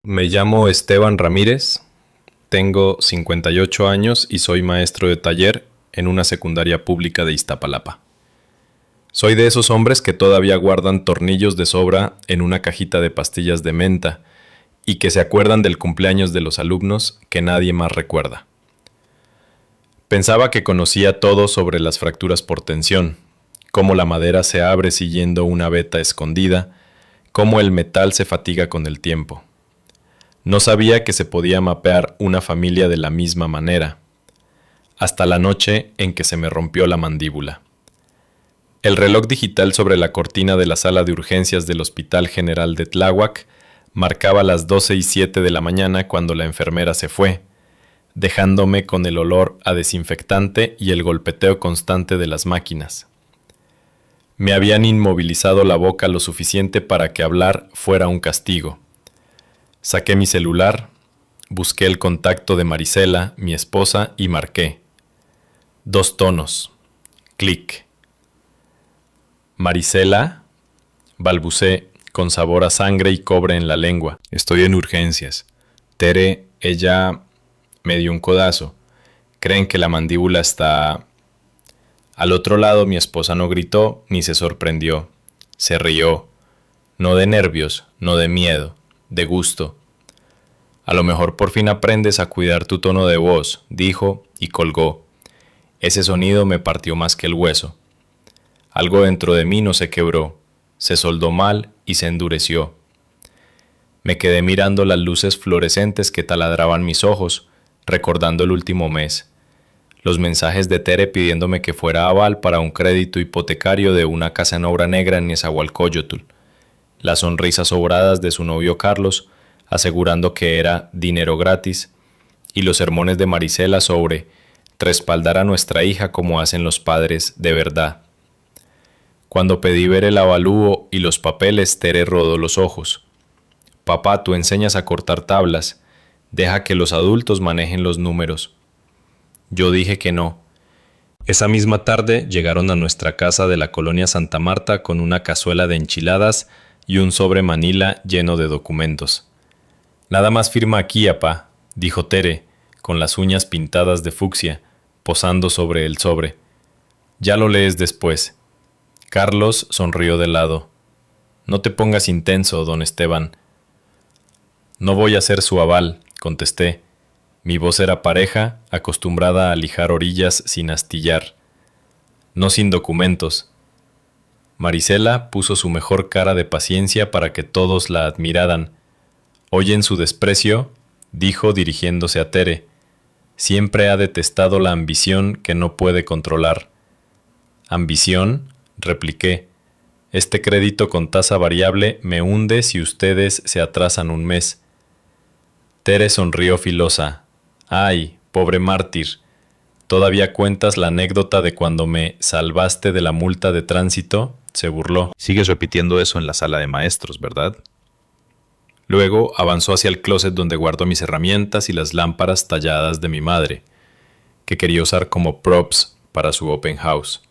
Me llamo Esteban Ramírez, tengo 58 años y soy maestro de taller en una secundaria pública de Iztapalapa. Soy de esos hombres que todavía guardan tornillos de sobra en una cajita de pastillas de menta y que se acuerdan del cumpleaños de los alumnos que nadie más recuerda. Pensaba que conocía todo sobre las fracturas por tensión, cómo la madera se abre siguiendo una veta escondida, cómo el metal se fatiga con el tiempo. No sabía que se podía mapear una familia de la misma manera, hasta la noche en que se me rompió la mandíbula. El reloj digital sobre la cortina de la sala de urgencias del Hospital General de Tláhuac marcaba las 12:07 de la mañana cuando la enfermera se fue, dejándome con el olor a desinfectante y el golpeteo constante de las máquinas. Me habían inmovilizado la boca lo suficiente para que hablar fuera un castigo. Saqué mi celular, busqué el contacto de Marisela, mi esposa, y marqué. 2 tonos. Clic. Marisela, balbucé con sabor a sangre y cobre en la lengua. Estoy en urgencias. Tere, ella me dio un codazo. Creen que la mandíbula está... Al otro lado mi esposa no gritó ni se sorprendió. Se rió. No de nervios, no de miedo, de gusto. A lo mejor por fin aprendes a cuidar tu tono de voz, dijo y colgó. Ese sonido me partió más que el hueso. Algo dentro de mí no se quebró, se soldó mal y se endureció. Me quedé mirando las luces fluorescentes que taladraban mis ojos, recordando el último mes. Los mensajes de Tere pidiéndome que fuera aval para un crédito hipotecario de una casa en obra negra en Nezahualcóyotl. Las sonrisas sobradas de su novio Carlos, asegurando que era dinero gratis, y los sermones de Marisela sobre respaldar a nuestra hija como hacen los padres de verdad. Cuando pedí ver el avalúo y los papeles, Tere rodó los ojos. Papá, tú enseñas a cortar tablas, deja que los adultos manejen los números. Yo dije que no. Esa misma tarde llegaron a nuestra casa de la colonia Santa Marta con una cazuela de enchiladas y un sobre manila lleno de documentos. Nada más firma aquí, apá, dijo Tere, con las uñas pintadas de fucsia, posando sobre el sobre. Ya lo lees después. Carlos sonrió de lado. No te pongas intenso, don Esteban. No voy a ser su aval, contesté. Mi voz era pareja, acostumbrada a lijar orillas sin astillar. No sin documentos. Marisela puso su mejor cara de paciencia para que todos la admiraran. ¿Oyen su desprecio?, dijo dirigiéndose a Tere. Siempre ha detestado la ambición que no puede controlar. ¿Ambición?, repliqué. Este crédito con tasa variable me hunde si ustedes se atrasan un mes. Tere sonrió filosa. Ay, pobre mártir. ¿Todavía cuentas la anécdota de cuando me salvaste de la multa de tránsito?, se burló. Sigues repitiendo eso en la sala de maestros, ¿verdad? Luego avanzó hacia el closet donde guardo mis herramientas y las lámparas talladas de mi madre, que quería usar como props para su open house.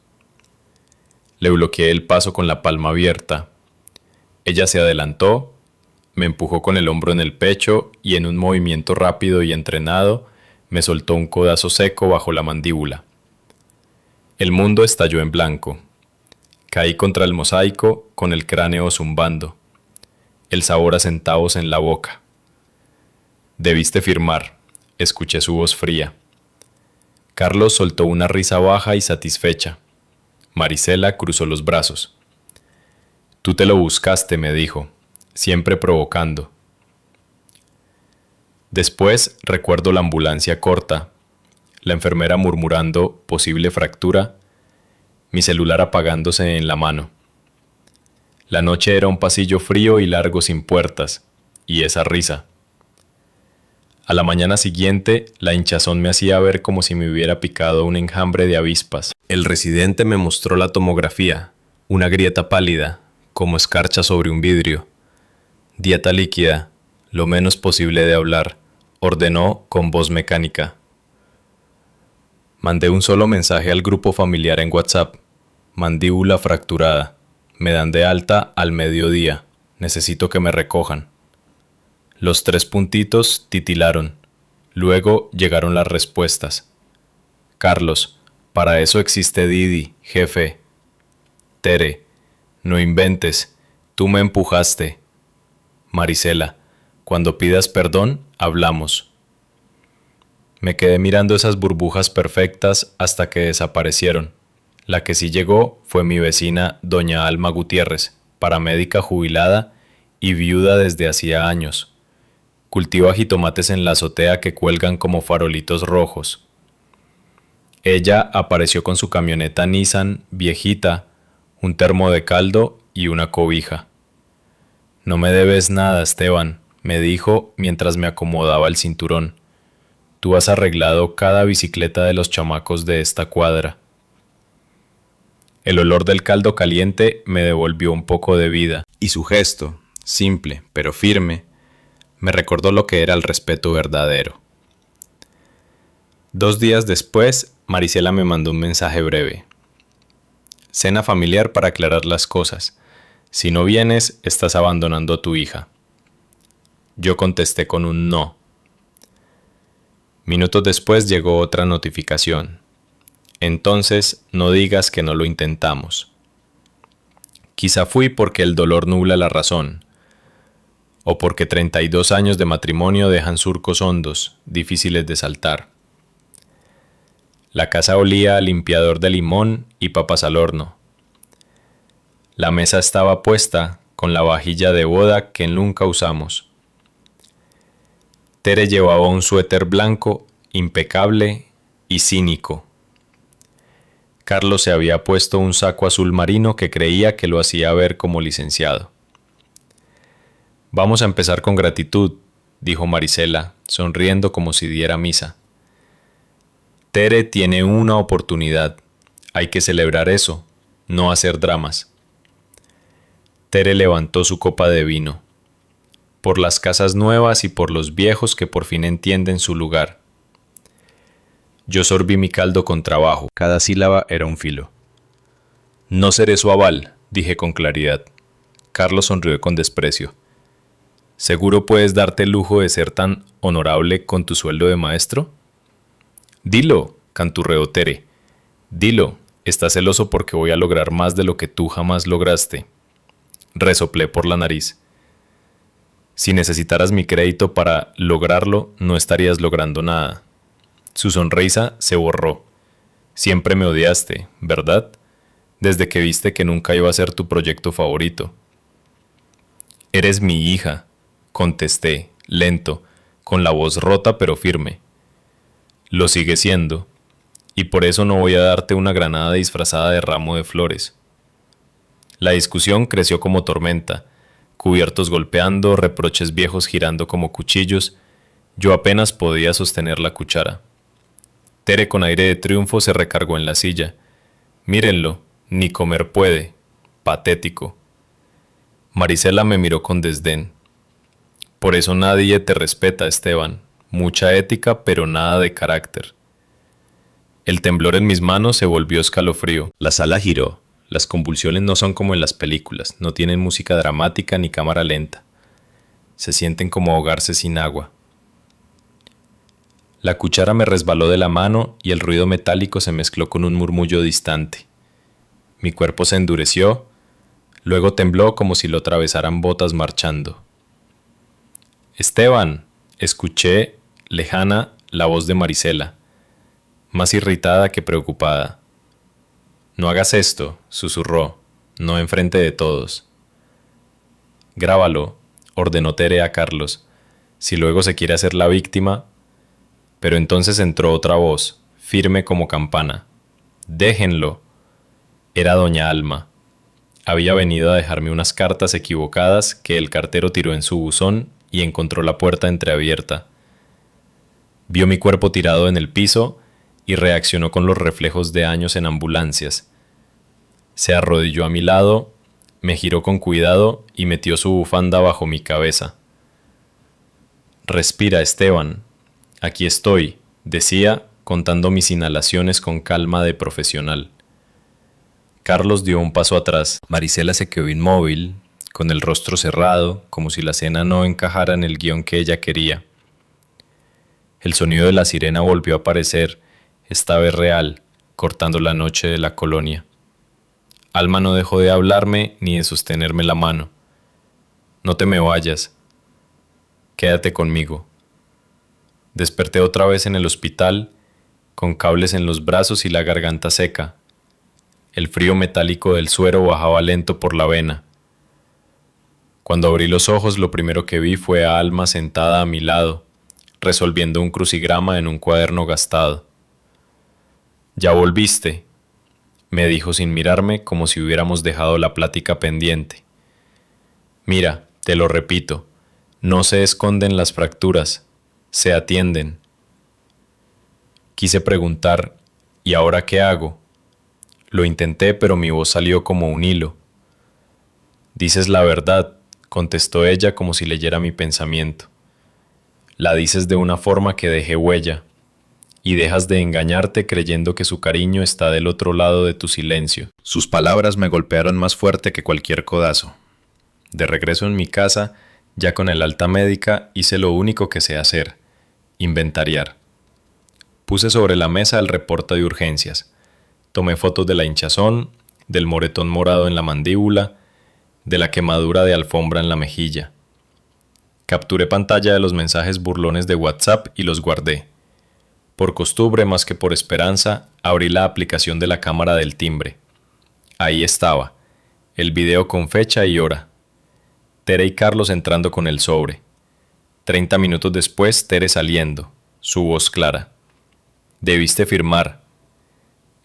Le bloqueé el paso con la palma abierta. Ella se adelantó, me empujó con el hombro en el pecho y en un movimiento rápido y entrenado me soltó un codazo seco bajo la mandíbula. El mundo estalló en blanco. Caí contra el mosaico con el cráneo zumbando. El sabor a centavos en la boca. Debiste firmar, escuché su voz fría. Carlos soltó una risa baja y satisfecha. Marisela cruzó los brazos. Tú te lo buscaste, me dijo, siempre provocando. Después recuerdo la ambulancia corta, la enfermera murmurando posible fractura, mi celular apagándose en la mano. La noche era un pasillo frío y largo sin puertas, y esa risa. A la mañana siguiente, la hinchazón me hacía ver como si me hubiera picado un enjambre de avispas. El residente me mostró la tomografía, una grieta pálida, como escarcha sobre un vidrio. Dieta líquida, lo menos posible de hablar, ordenó con voz mecánica. Mandé un solo mensaje al grupo familiar en WhatsApp. Mandíbula fracturada. Me dan de alta al mediodía. Necesito que me recojan. Los 3 puntitos titilaron. Luego llegaron las respuestas. Carlos, para eso existe Didi, jefe. Tere, no inventes, tú me empujaste. Marisela, cuando pidas perdón, hablamos. Me quedé mirando esas burbujas perfectas hasta que desaparecieron. La que sí llegó fue mi vecina doña Alma Gutiérrez, paramédica jubilada y viuda desde hacía años. Cultiva jitomates en la azotea que cuelgan como farolitos rojos. Ella apareció con su camioneta Nissan viejita, un termo de caldo y una cobija. No me debes nada, Esteban, me dijo mientras me acomodaba el cinturón. Tú has arreglado cada bicicleta de los chamacos de esta cuadra. El olor del caldo caliente me devolvió un poco de vida. Y su gesto, simple pero firme, me recordó lo que era el respeto verdadero. 2 días después, Marisela me mandó un mensaje breve. Cena familiar para aclarar las cosas. Si no vienes, estás abandonando a tu hija. Yo contesté con un no. Minutos después llegó otra notificación. Entonces, no digas que no lo intentamos. Quizá fui porque el dolor nubla la razón, o porque 32 años de matrimonio dejan surcos hondos, difíciles de saltar. La casa olía a limpiador de limón y papas al horno. La mesa estaba puesta con la vajilla de boda que nunca usamos. Tere llevaba un suéter blanco, impecable y cínico. Carlos se había puesto un saco azul marino que creía que lo hacía ver como licenciado. Vamos a empezar con gratitud, dijo Marisela, sonriendo como si diera misa. Tere tiene una oportunidad. Hay que celebrar eso, no hacer dramas. Tere levantó su copa de vino. Por las casas nuevas y por los viejos que por fin entienden su lugar. Yo sorbí mi caldo con trabajo. Cada sílaba era un filo. No seré su aval, dije con claridad. Carlos sonrió con desprecio. ¿Seguro puedes darte el lujo de ser tan honorable con tu sueldo de maestro? Dilo, canturreó Tere. Dilo, estás celoso porque voy a lograr más de lo que tú jamás lograste. Resoplé por la nariz. Si necesitaras mi crédito para lograrlo, no estarías logrando nada. Su sonrisa se borró. Siempre me odiaste, ¿verdad? Desde que viste que nunca iba a ser tu proyecto favorito. Eres mi hija, contesté, lento, con la voz rota pero firme. Lo sigue siendo, y por eso no voy a darte una granada disfrazada de ramo de flores. La discusión creció como tormenta, cubiertos golpeando, reproches viejos girando como cuchillos. Yo apenas podía sostener la cuchara. Tere con aire de triunfo se recargó en la silla. Mírenlo, ni comer puede. Patético. Marisela me miró con desdén. Por eso nadie te respeta, Esteban. Mucha ética, pero nada de carácter. El temblor en mis manos se volvió escalofrío. La sala giró. Las convulsiones no son como en las películas. No tienen música dramática ni cámara lenta. Se sienten como ahogarse sin agua. La cuchara me resbaló de la mano y el ruido metálico se mezcló con un murmullo distante. Mi cuerpo se endureció, luego tembló como si lo atravesaran botas marchando. Esteban, escuché, lejana, la voz de Marisela, más irritada que preocupada. No hagas esto, susurró, no enfrente de todos. Grábalo, ordenó Tere a Carlos, si luego se quiere hacer la víctima. Pero entonces entró otra voz, firme como campana. Déjenlo. Era doña Alma. Había venido a dejarme unas cartas equivocadas que el cartero tiró en su buzón y encontró la puerta entreabierta. Vio mi cuerpo tirado en el piso y reaccionó con los reflejos de años en ambulancias. Se arrodilló a mi lado, me giró con cuidado y metió su bufanda bajo mi cabeza. Respira, Esteban. Aquí estoy, decía, contando mis inhalaciones con calma de profesional. Carlos dio un paso atrás. Marisela se quedó inmóvil, con el rostro cerrado, como si la cena no encajara en el guión que ella quería. El sonido de la sirena volvió a aparecer, esta vez real, cortando la noche de la colonia. Alma no dejó de hablarme ni de sostenerme la mano. No te me vayas. Quédate conmigo. Desperté otra vez en el hospital, con cables en los brazos y la garganta seca. El frío metálico del suero bajaba lento por la vena. Cuando abrí los ojos, lo primero que vi fue a Alma sentada a mi lado, resolviendo un crucigrama en un cuaderno gastado. «¿Ya volviste?», me dijo sin mirarme, como si hubiéramos dejado la plática pendiente. «Mira, te lo repito, no se esconden las fracturas, se atienden». Quise preguntar, ¿y ahora qué hago? Lo intenté, pero mi voz salió como un hilo. «Dices la verdad», contestó ella como si leyera mi pensamiento. «La dices de una forma que deje huella, y dejas de engañarte creyendo que su cariño está del otro lado de tu silencio». Sus palabras me golpearon más fuerte que cualquier codazo. De regreso en mi casa, ya con el alta médica, hice lo único que sé hacer: inventariar. Puse sobre la mesa el reporte de urgencias. Tomé fotos de la hinchazón, del moretón morado en la mandíbula, de la quemadura de alfombra en la mejilla. Capturé pantalla de los mensajes burlones de WhatsApp y los guardé. Por costumbre más que por esperanza, abrí la aplicación de la cámara del timbre. Ahí estaba, el video con fecha y hora. Tere y Carlos entrando con el sobre. 30 minutos después, Tere saliendo, su voz clara. «Debiste firmar».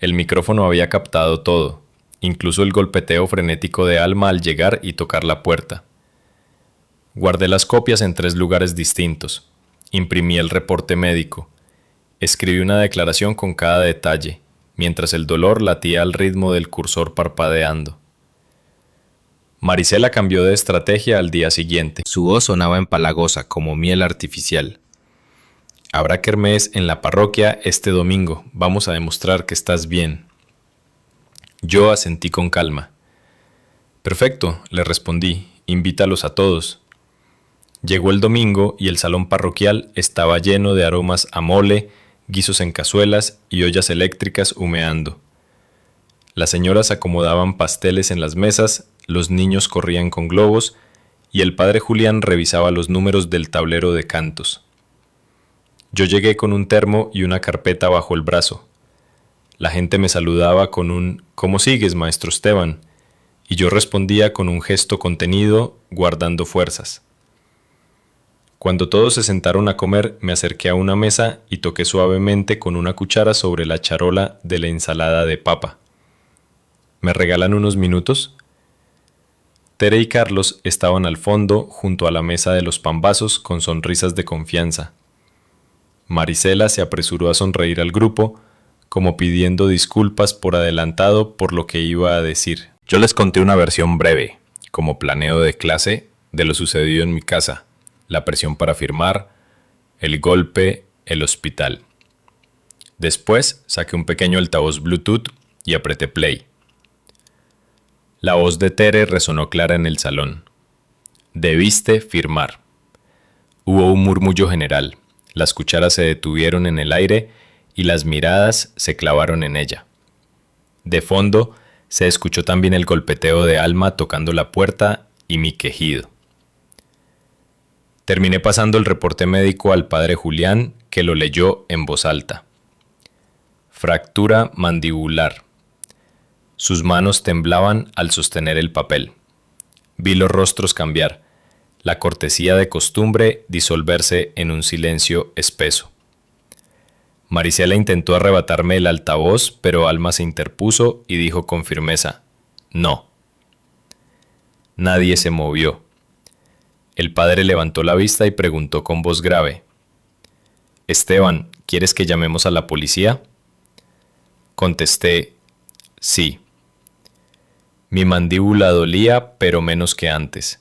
El micrófono había captado todo, incluso el golpeteo frenético de Alma al llegar y tocar la puerta. Guardé las copias en 3 lugares distintos. Imprimí el reporte médico. Escribí una declaración con cada detalle, mientras el dolor latía al ritmo del cursor parpadeando. Marisela cambió de estrategia al día siguiente. Su voz sonaba empalagosa, como miel artificial. «Habrá kermés en la parroquia este domingo. Vamos a demostrar que estás bien». Yo asentí con calma. «Perfecto», le respondí. «Invítalos a todos». Llegó el domingo y el salón parroquial estaba lleno de aromas a mole, guisos en cazuelas y ollas eléctricas humeando. Las señoras acomodaban pasteles en las mesas, los niños corrían con globos y el padre Julián revisaba los números del tablero de cantos. Yo llegué con un termo y una carpeta bajo el brazo. La gente me saludaba con un «¿Cómo sigues, maestro Esteban?», y yo respondía con un gesto contenido, guardando fuerzas. Cuando todos se sentaron a comer, me acerqué a una mesa y toqué suavemente con una cuchara sobre la charola de la ensalada de papa. «¿Me regalan unos minutos?». Tere y Carlos estaban al fondo, junto a la mesa de los pambazos, con sonrisas de confianza. Marisela se apresuró a sonreír al grupo, como pidiendo disculpas por adelantado por lo que iba a decir. Yo les conté una versión breve, como planeo de clase, de lo sucedido en mi casa, la presión para firmar, el golpe, el hospital. Después saqué un pequeño altavoz Bluetooth y apreté play. La voz de Tere resonó clara en el salón. «Debiste firmar». Hubo un murmullo general. Las cucharas se detuvieron en el aire y las miradas se clavaron en ella. De fondo se escuchó también el golpeteo de Alma tocando la puerta y mi quejido. Terminé pasando el reporte médico al padre Julián, que lo leyó en voz alta. Fractura mandibular. Sus manos temblaban al sostener el papel. Vi los rostros cambiar, la cortesía de costumbre disolverse en un silencio espeso. Marisela intentó arrebatarme el altavoz, pero Alma se interpuso y dijo con firmeza: «No». Nadie se movió. El padre levantó la vista y preguntó con voz grave: «Esteban, ¿quieres que llamemos a la policía?». Contesté: «Sí». Mi mandíbula dolía, pero menos que antes.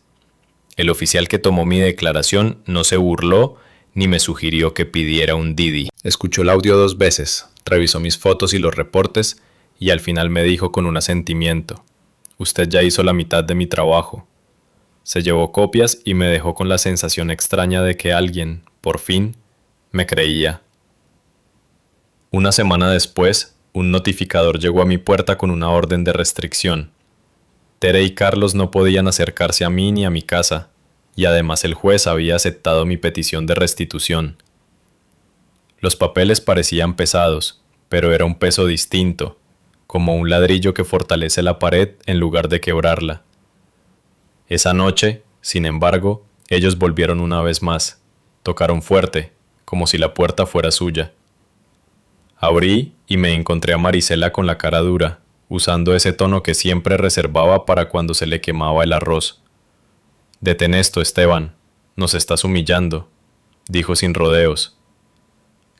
El oficial que tomó mi declaración no se burló ni me sugirió que pidiera un Didi. Escuchó el audio 2 veces, revisó mis fotos y los reportes y al final me dijo con un asentimiento: «Usted ya hizo la mitad de mi trabajo». se llevó copias y me dejó con la sensación extraña de que alguien, por fin, me creía. Una semana después, un notificador llegó a mi puerta con una orden de restricción. Tere y Carlos no podían acercarse a mí ni a mi casa, y además el juez había aceptado mi petición de restitución. Los papeles parecían pesados, pero era un peso distinto, como un ladrillo que fortalece la pared en lugar de quebrarla. Esa noche, sin embargo, ellos volvieron una vez más. Tocaron fuerte, como si la puerta fuera suya. Abrí y me encontré a Marisela con la cara dura, usando ese tono que siempre reservaba para cuando se le quemaba el arroz. «Detén esto, Esteban. Nos estás humillando», dijo sin rodeos.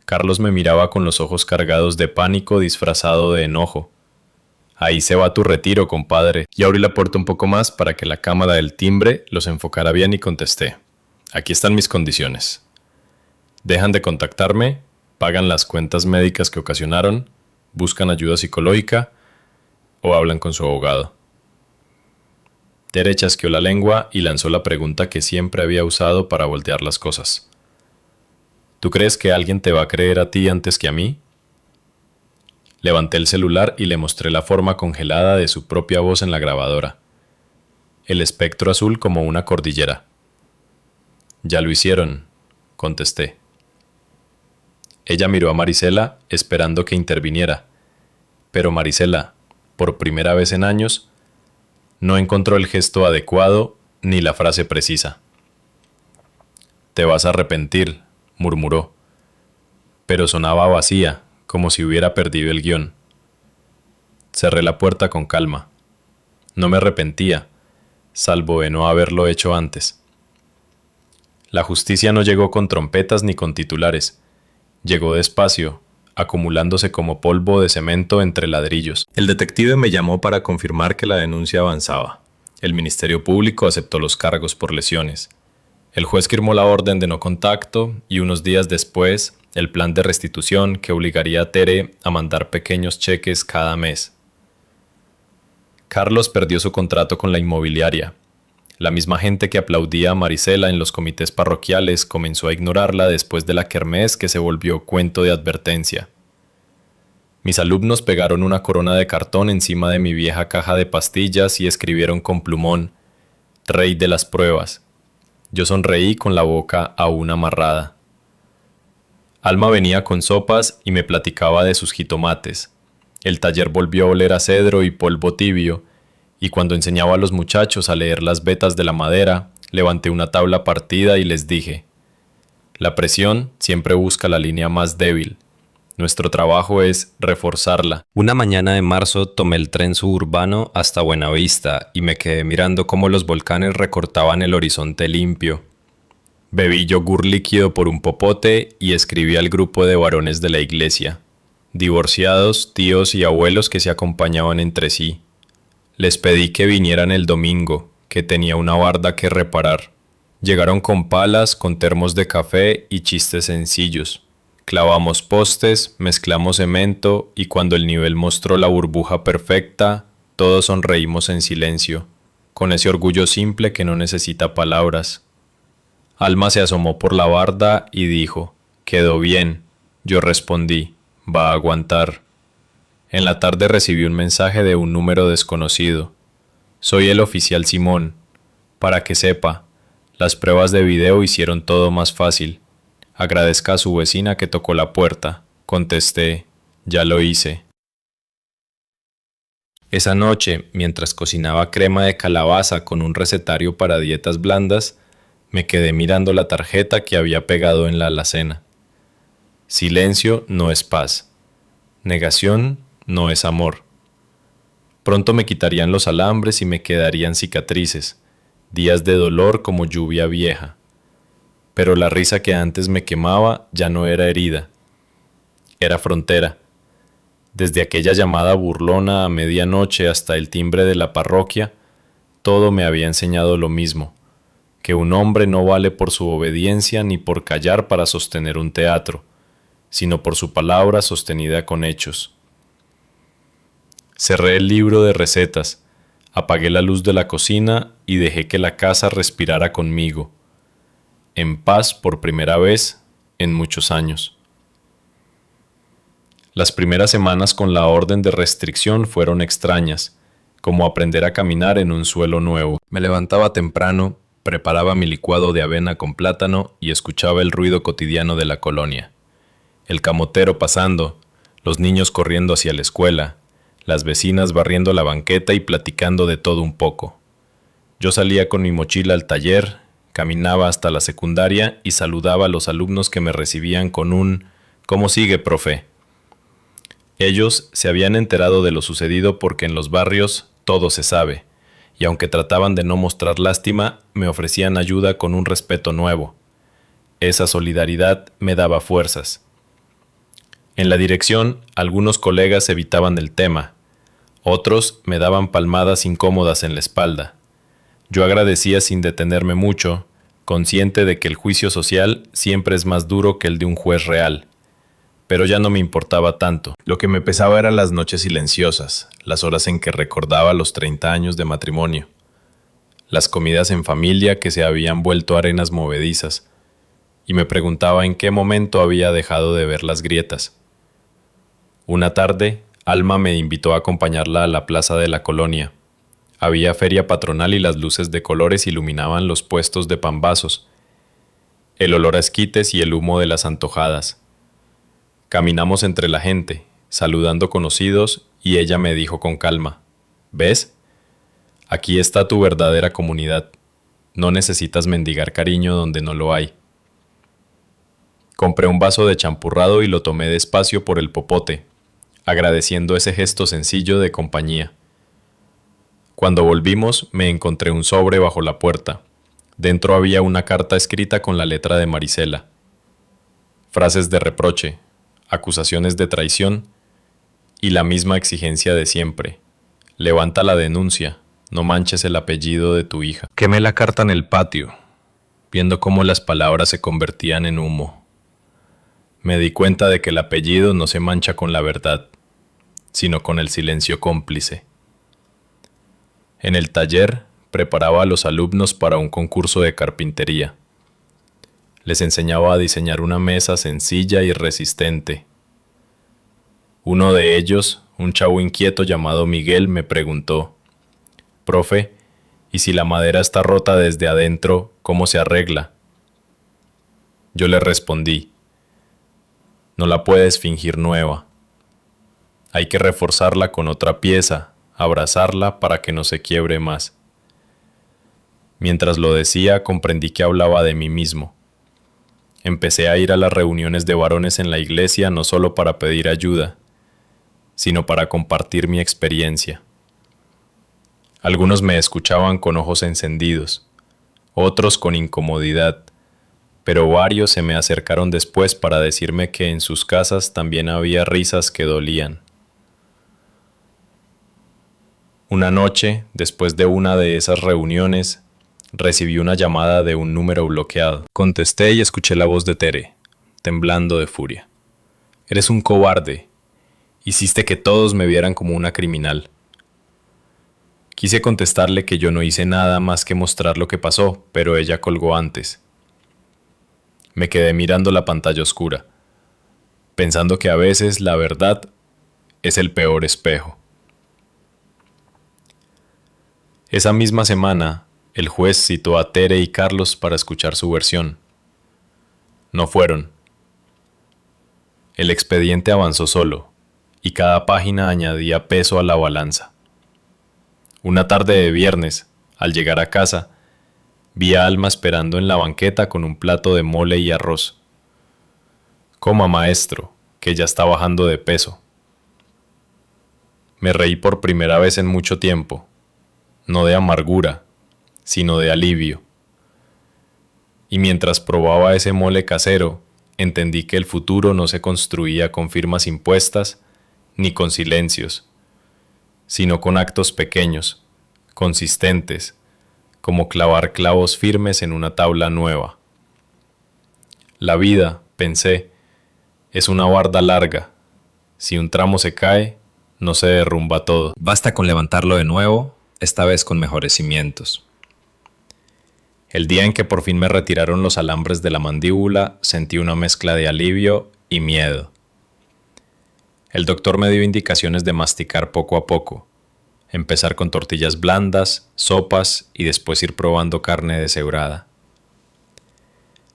Carlos me miraba con los ojos cargados de pánico disfrazado de enojo. «Ahí se va tu retiro, compadre». Y abrí la puerta un poco más para que la cámara del timbre los enfocara bien y contesté. «Aquí están mis condiciones. Dejan de contactarme, pagan las cuentas médicas que ocasionaron, buscan ayuda psicológica o hablan con su abogado». Tere chasqueó la lengua y lanzó la pregunta que siempre había usado para voltear las cosas. «¿Tú crees que alguien te va a creer a ti antes que a mí?» Levanté el celular y le mostré la forma congelada de su propia voz en la grabadora. El espectro azul como una cordillera. «Ya lo hicieron», contesté. Ella miró a Marisela esperando que interviniera, pero Marisela, por primera vez en años, no encontró el gesto adecuado ni la frase precisa. «Te vas a arrepentir», murmuró, pero sonaba vacía, como si hubiera perdido el guión. Cerré la puerta con calma. No me arrepentía, salvo de no haberlo hecho antes. La justicia no llegó con trompetas ni con titulares. Llegó despacio, acumulándose como polvo de cemento entre ladrillos. El detective me llamó para confirmar que la denuncia avanzaba. El Ministerio Público aceptó los cargos por lesiones. El juez firmó la orden de no contacto y unos días después el plan de restitución que obligaría a Tere a mandar pequeños cheques cada mes. Carlos perdió su contrato con la inmobiliaria. La misma gente que aplaudía a Marisela en los comités parroquiales comenzó a ignorarla después de la kermés que se volvió cuento de advertencia. Mis alumnos pegaron una corona de cartón encima de mi vieja caja de pastillas y escribieron con plumón: «Rey de las pruebas». Yo sonreí con la boca aún amarrada. Alma venía con sopas y me platicaba de sus jitomates. El taller volvió a oler a cedro y polvo tibio, y cuando enseñaba a los muchachos a leer las vetas de la madera, levanté una tabla partida y les dije: «La presión siempre busca la línea más débil. Nuestro trabajo es reforzarla». Una mañana de marzo tomé el tren suburbano hasta Buenavista y me quedé mirando cómo los volcanes recortaban el horizonte limpio. Bebí yogur líquido por un popote y escribí al grupo de varones de la iglesia, divorciados, tíos y abuelos que se acompañaban entre sí. Les pedí que vinieran el domingo, que tenía una barda que reparar. Llegaron con palas, con termos de café y chistes sencillos. Clavamos postes, mezclamos cemento y cuando el nivel mostró la burbuja perfecta, todos sonreímos en silencio, con ese orgullo simple que no necesita palabras. Alma se asomó por la barda y dijo: «Quedó bien». Yo respondí: «Va a aguantar». En la tarde recibí un mensaje de un número desconocido. «Soy el oficial Simón. Para que sepa, las pruebas de video hicieron todo más fácil. Agradezca a su vecina que tocó la puerta». Contesté: «Ya lo hice». Esa noche, mientras cocinaba crema de calabaza con un recetario para dietas blandas, me quedé mirando la tarjeta que había pegado en la alacena. Silencio no es paz. Negación no es amor. Pronto me quitarían los alambres y me quedarían cicatrices, días de dolor como lluvia vieja. Pero la risa que antes me quemaba ya no era herida. Era frontera. Desde aquella llamada burlona a medianoche hasta el timbre de la parroquia, todo me había enseñado lo mismo: que un hombre no vale por su obediencia ni por callar para sostener un teatro, sino por su palabra sostenida con hechos. Cerré el libro de recetas, apagué la luz de la cocina y dejé que la casa respirara conmigo, en paz por primera vez en muchos años. Las primeras semanas con la orden de restricción fueron extrañas, como aprender a caminar en un suelo nuevo. Me levantaba temprano, preparaba mi licuado de avena con plátano y escuchaba el ruido cotidiano de la colonia. El camotero pasando, los niños corriendo hacia la escuela, las vecinas barriendo la banqueta y platicando de todo un poco. Yo salía con mi mochila al taller, caminaba hasta la secundaria y saludaba a los alumnos que me recibían con un «¿Cómo sigue, profe?». Ellos se habían enterado de lo sucedido porque en los barrios todo se sabe, y aunque trataban de no mostrar lástima, me ofrecían ayuda con un respeto nuevo. Esa solidaridad me daba fuerzas. En la dirección, algunos colegas evitaban el tema, otros me daban palmadas incómodas en la espalda. Yo agradecía sin detenerme mucho, consciente de que el juicio social siempre es más duro que el de un juez real. Pero ya no me importaba tanto. Lo que me pesaba eran las noches silenciosas, las horas en que recordaba los 30 años de matrimonio, las comidas en familia que se habían vuelto arenas movedizas, y me preguntaba en qué momento había dejado de ver las grietas. Una tarde, Alma me invitó a acompañarla a la plaza de la colonia. Había feria patronal y las luces de colores iluminaban los puestos de pambazos, el olor a esquites y el humo de las antojadas. Caminamos entre la gente, saludando conocidos, y ella me dijo con calma: «¿Ves? Aquí está tu verdadera comunidad. No necesitas mendigar cariño donde no lo hay». Compré un vaso de champurrado y lo tomé despacio por el popote, agradeciendo ese gesto sencillo de compañía. Cuando volvimos, me encontré un sobre bajo la puerta. Dentro había una carta escrita con la letra de Marisela. Frases de reproche, acusaciones de traición y la misma exigencia de siempre: levanta la denuncia, no manches el apellido de tu hija. Quemé la carta en el patio, viendo cómo las palabras se convertían en humo. Me di cuenta de que el apellido no se mancha con la verdad, sino con el silencio cómplice. En el taller preparaba a los alumnos para un concurso de carpintería. Les enseñaba a diseñar una mesa sencilla y resistente. Uno de ellos, un chavo inquieto llamado Miguel, me preguntó: «Profe, ¿y si la madera está rota desde adentro, cómo se arregla?». Yo le respondí: «No la puedes fingir nueva. Hay que reforzarla con otra pieza, abrazarla para que no se quiebre más». Mientras lo decía, comprendí que hablaba de mí mismo. Empecé a ir a las reuniones de varones en la iglesia no solo para pedir ayuda, sino para compartir mi experiencia. Algunos me escuchaban con ojos encendidos, otros con incomodidad, pero varios se me acercaron después para decirme que en sus casas también había risas que dolían. Una noche, después de una de esas reuniones, recibí una llamada de un número bloqueado. Contesté y escuché la voz de Tere, temblando de furia. «Eres un cobarde. Hiciste que todos me vieran como una criminal». Quise contestarle que yo no hice nada más que mostrar lo que pasó, pero ella colgó antes. Me quedé mirando la pantalla oscura, pensando que a veces la verdad es el peor espejo. Esa misma semana, el juez citó a Tere y Carlos para escuchar su versión. No fueron. El expediente avanzó solo, y cada página añadía peso a la balanza. Una tarde de viernes, al llegar a casa, vi a Alma esperando en la banqueta con un plato de mole y arroz. «Coma, maestro, que ya está bajando de peso». Me reí por primera vez en mucho tiempo, no de amargura, sino de alivio. Y mientras probaba ese mole casero, entendí que el futuro no se construía con firmas impuestas ni con silencios, sino con actos pequeños, consistentes, como clavar clavos firmes en una tabla nueva. La vida, pensé, es una barda larga. Si un tramo se cae, no se derrumba todo. Basta con levantarlo de nuevo, esta vez con mejores cimientos. El día en que por fin me retiraron los alambres de la mandíbula, sentí una mezcla de alivio y miedo. El doctor me dio indicaciones de masticar poco a poco, empezar con tortillas blandas, sopas y después ir probando carne deshebrada.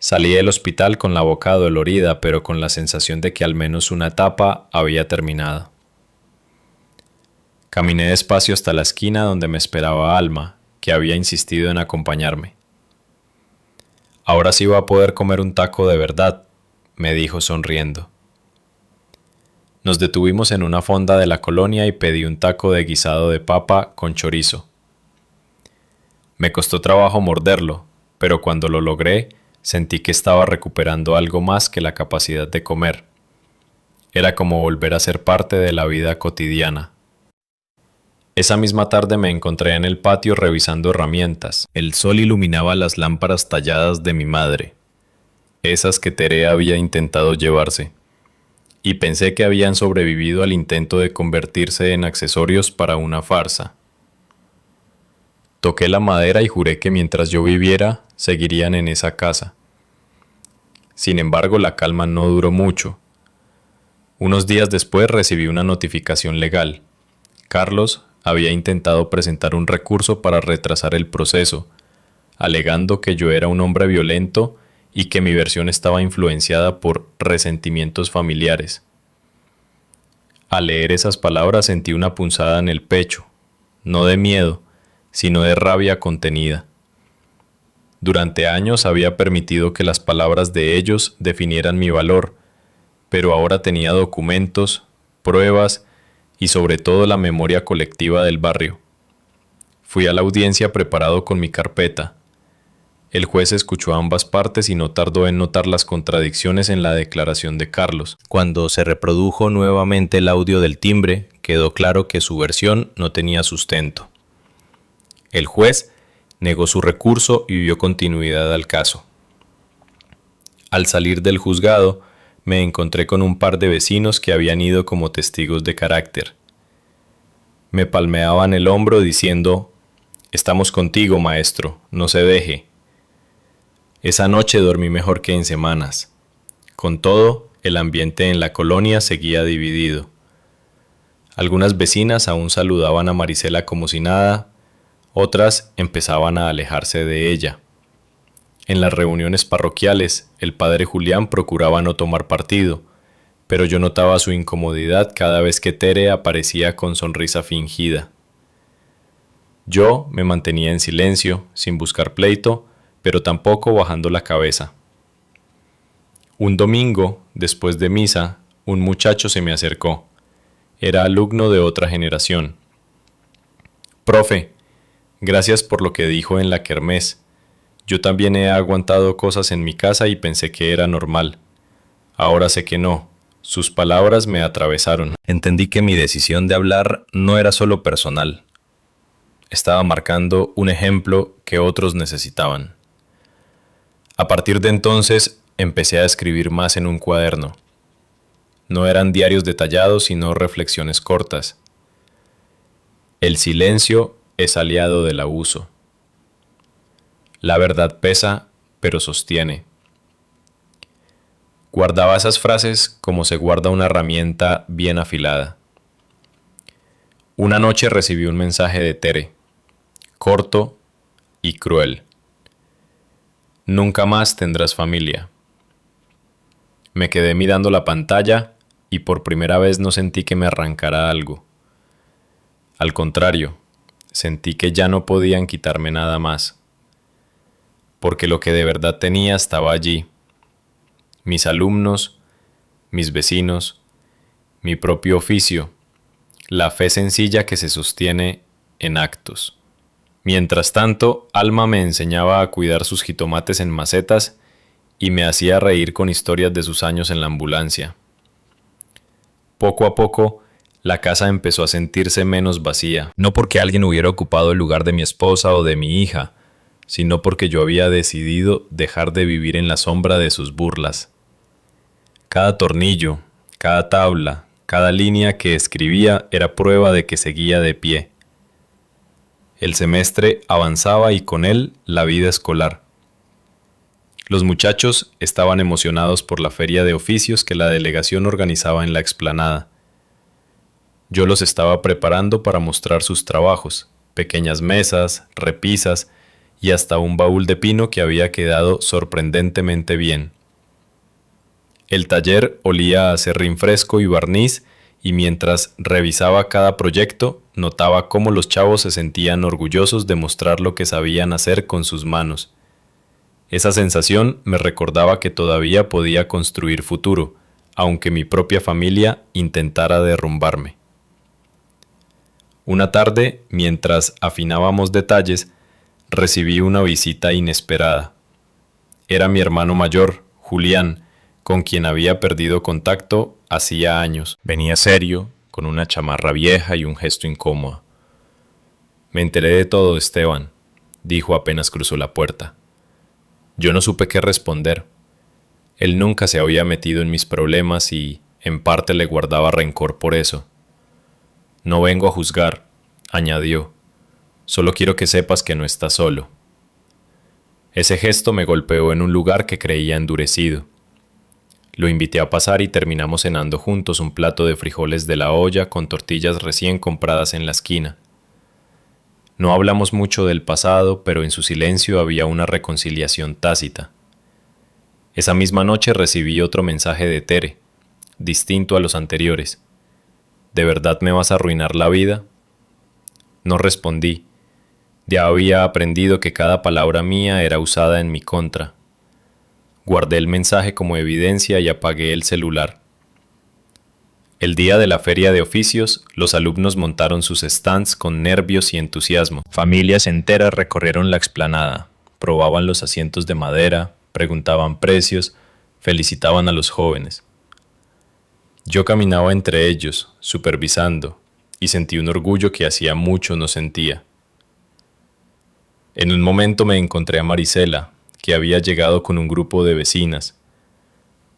Salí del hospital con la boca dolorida, pero con la sensación de que al menos una etapa había terminado. Caminé despacio hasta la esquina donde me esperaba Alma, que había insistido en acompañarme. Ahora sí va a poder comer un taco de verdad, me dijo sonriendo. Nos detuvimos en una fonda de la colonia y pedí un taco de guisado de papa con chorizo. Me costó trabajo morderlo, pero cuando lo logré, sentí que estaba recuperando algo más que la capacidad de comer. Era como volver a ser parte de la vida cotidiana. Esa misma tarde me encontré en el patio revisando herramientas. El sol iluminaba las lámparas talladas de mi madre, esas que Tere había intentado llevarse, y pensé que habían sobrevivido al intento de convertirse en accesorios para una farsa. Toqué la madera y juré que mientras yo viviera, seguirían en esa casa. Sin embargo, la calma no duró mucho. Unos días después recibí una notificación legal. Carlos había intentado presentar un recurso para retrasar el proceso, alegando que yo era un hombre violento y que mi versión estaba influenciada por resentimientos familiares. Al leer esas palabras sentí una punzada en el pecho, no de miedo, sino de rabia contenida. Durante años había permitido que las palabras de ellos definieran mi valor, pero ahora tenía documentos, pruebas y sobre todo la memoria colectiva del barrio. Fui a la audiencia preparado con mi carpeta. El juez escuchó ambas partes y no tardó en notar las contradicciones en la declaración de Carlos. Cuando se reprodujo nuevamente el audio del timbre, quedó claro que su versión no tenía sustento. El juez negó su recurso y dio continuidad al caso. Al salir del juzgado, me encontré con un par de vecinos que habían ido como testigos de carácter. Me palmeaban el hombro diciendo: «Estamos contigo, maestro, no se deje». Esa noche dormí mejor que en semanas. Con todo, el ambiente en la colonia seguía dividido. Algunas vecinas aún saludaban a Marisela como si nada, otras empezaban a alejarse de ella. En las reuniones parroquiales, el padre Julián procuraba no tomar partido, pero yo notaba su incomodidad cada vez que Tere aparecía con sonrisa fingida. Yo me mantenía en silencio, sin buscar pleito, pero tampoco bajando la cabeza. Un domingo, después de misa, un muchacho se me acercó. Era alumno de otra generación. «Profe, gracias por lo que dijo en la kermés. Yo también he aguantado cosas en mi casa y pensé que era normal. Ahora sé que no. Sus palabras me atravesaron. Entendí que mi decisión de hablar no era solo personal. Estaba marcando un ejemplo que otros necesitaban. A partir de entonces, empecé a escribir más en un cuaderno. No eran diarios detallados, sino reflexiones cortas. El silencio es aliado del abuso. La verdad pesa, pero sostiene. Guardaba esas frases como se guarda una herramienta bien afilada. Una noche recibí un mensaje de Tere, corto y cruel. «Nunca más tendrás familia». Me quedé mirando la pantalla y por primera vez no sentí que me arrancara algo. Al contrario, sentí que ya no podían quitarme nada más. Porque lo que de verdad tenía estaba allí. Mis alumnos, mis vecinos, mi propio oficio, la fe sencilla que se sostiene en actos. Mientras tanto, Alma me enseñaba a cuidar sus jitomates en macetas y me hacía reír con historias de sus años en la ambulancia. Poco a poco, la casa empezó a sentirse menos vacía, no porque alguien hubiera ocupado el lugar de mi esposa o de mi hija, sino porque yo había decidido dejar de vivir en la sombra de sus burlas. Cada tornillo, cada tabla, cada línea que escribía era prueba de que seguía de pie. El semestre avanzaba y con él la vida escolar. Los muchachos estaban emocionados por la feria de oficios que la delegación organizaba en la explanada. Yo los estaba preparando para mostrar sus trabajos, pequeñas mesas, repisas y hasta un baúl de pino que había quedado sorprendentemente bien. El taller olía a serrín fresco y barniz, y mientras revisaba cada proyecto, notaba cómo los chavos se sentían orgullosos de mostrar lo que sabían hacer con sus manos. Esa sensación me recordaba que todavía podía construir futuro, aunque mi propia familia intentara derrumbarme. Una tarde, mientras afinábamos detalles, recibí una visita inesperada. Era mi hermano mayor, Julián, con quien había perdido contacto hacía años. Venía serio, con una chamarra vieja y un gesto incómodo. «Me enteré de todo, Esteban», dijo apenas cruzó la puerta. Yo no supe qué responder. Él nunca se había metido en mis problemas y, en parte, le guardaba rencor por eso. «No vengo a juzgar», añadió. «Solo quiero que sepas que no estás solo». Ese gesto me golpeó en un lugar que creía endurecido. Lo invité a pasar y terminamos cenando juntos un plato de frijoles de la olla con tortillas recién compradas en la esquina. No hablamos mucho del pasado, pero en su silencio había una reconciliación tácita. Esa misma noche recibí otro mensaje de Tere, distinto a los anteriores. «¿De verdad me vas a arruinar la vida?». No respondí. Ya había aprendido que cada palabra mía era usada en mi contra. Guardé el mensaje como evidencia y apagué el celular. El día de la feria de oficios, los alumnos montaron sus stands con nervios y entusiasmo. Familias enteras recorrieron la explanada, probaban los asientos de madera, preguntaban precios, felicitaban a los jóvenes. Yo caminaba entre ellos, supervisando, y sentí un orgullo que hacía mucho no sentía. En un momento me encontré a Marisela, que había llegado con un grupo de vecinas.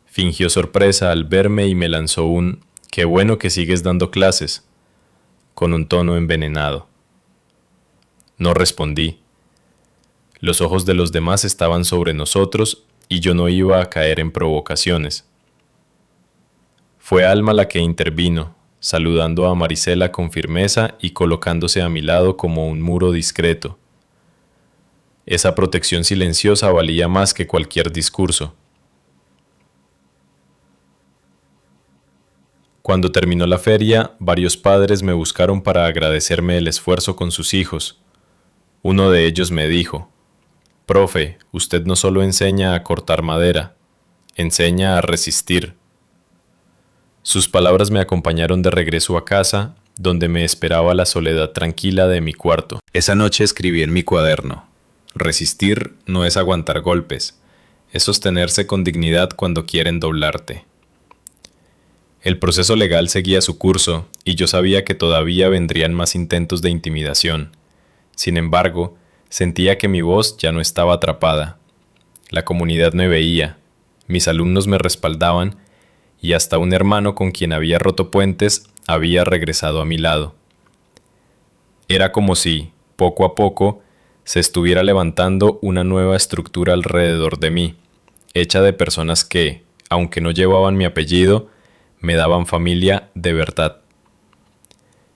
Fingió sorpresa al verme y me lanzó un «Qué bueno que sigues dando clases», con un tono envenenado. No respondí. Los ojos de los demás estaban sobre nosotros y yo no iba a caer en provocaciones. Fue Alma la que intervino, saludando a Marisela con firmeza y colocándose a mi lado como un muro discreto. Esa protección silenciosa valía más que cualquier discurso. Cuando terminó la feria, varios padres me buscaron para agradecerme el esfuerzo con sus hijos. Uno de ellos me dijo: «Profe, usted no solo enseña a cortar madera, enseña a resistir». Sus palabras me acompañaron de regreso a casa, donde me esperaba la soledad tranquila de mi cuarto. Esa noche escribí en mi cuaderno: «Resistir no es aguantar golpes, es sostenerse con dignidad cuando quieren doblarte». El proceso legal seguía su curso y yo sabía que todavía vendrían más intentos de intimidación. Sin embargo, sentía que mi voz ya no estaba atrapada. La comunidad me veía, mis alumnos me respaldaban y hasta un hermano con quien había roto puentes había regresado a mi lado. Era como si, poco a poco, se estuviera levantando una nueva estructura alrededor de mí, hecha de personas que, aunque no llevaban mi apellido, me daban familia de verdad.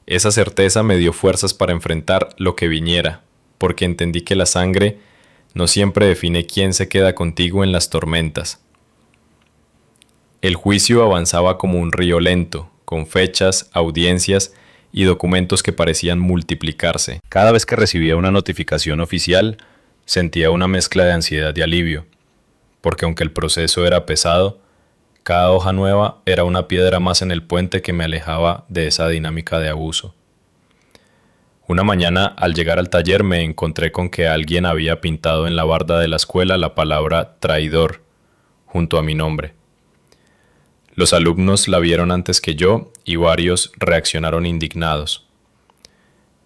Esa certeza me dio fuerzas para enfrentar lo que viniera, porque entendí que la sangre no siempre define quién se queda contigo en las tormentas. El juicio avanzaba como un río lento, con fechas, audiencias y documentos que parecían multiplicarse. Cada vez que recibía una notificación oficial, sentía una mezcla de ansiedad y alivio, porque aunque el proceso era pesado, cada hoja nueva era una piedra más en el puente que me alejaba de esa dinámica de abuso. Una mañana, al llegar al taller, me encontré con que alguien había pintado en la barda de la escuela la palabra traidor, junto a mi nombre. Los alumnos la vieron antes que yo y varios reaccionaron indignados.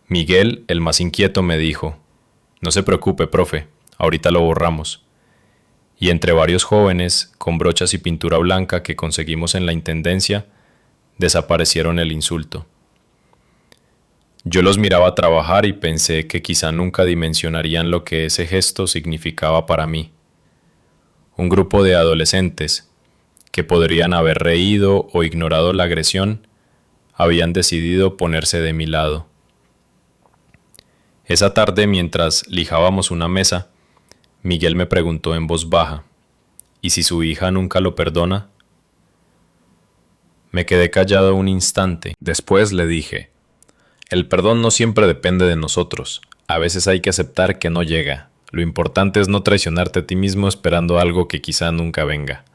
Miguel, el más inquieto, me dijo: «No se preocupe, profe, ahorita lo borramos». Y entre varios jóvenes, con brochas y pintura blanca que conseguimos en la intendencia, desaparecieron el insulto. Yo los miraba trabajar y pensé que quizá nunca dimensionarían lo que ese gesto significaba para mí. Un grupo de adolescentes, que podrían haber reído o ignorado la agresión, habían decidido ponerse de mi lado. Esa tarde, mientras lijábamos una mesa, Miguel me preguntó en voz baja, ¿y si su hija nunca lo perdona? Me quedé callado un instante. Después le dije, el perdón no siempre depende de nosotros. A veces hay que aceptar que no llega. Lo importante es no traicionarte a ti mismo esperando algo que quizá nunca venga.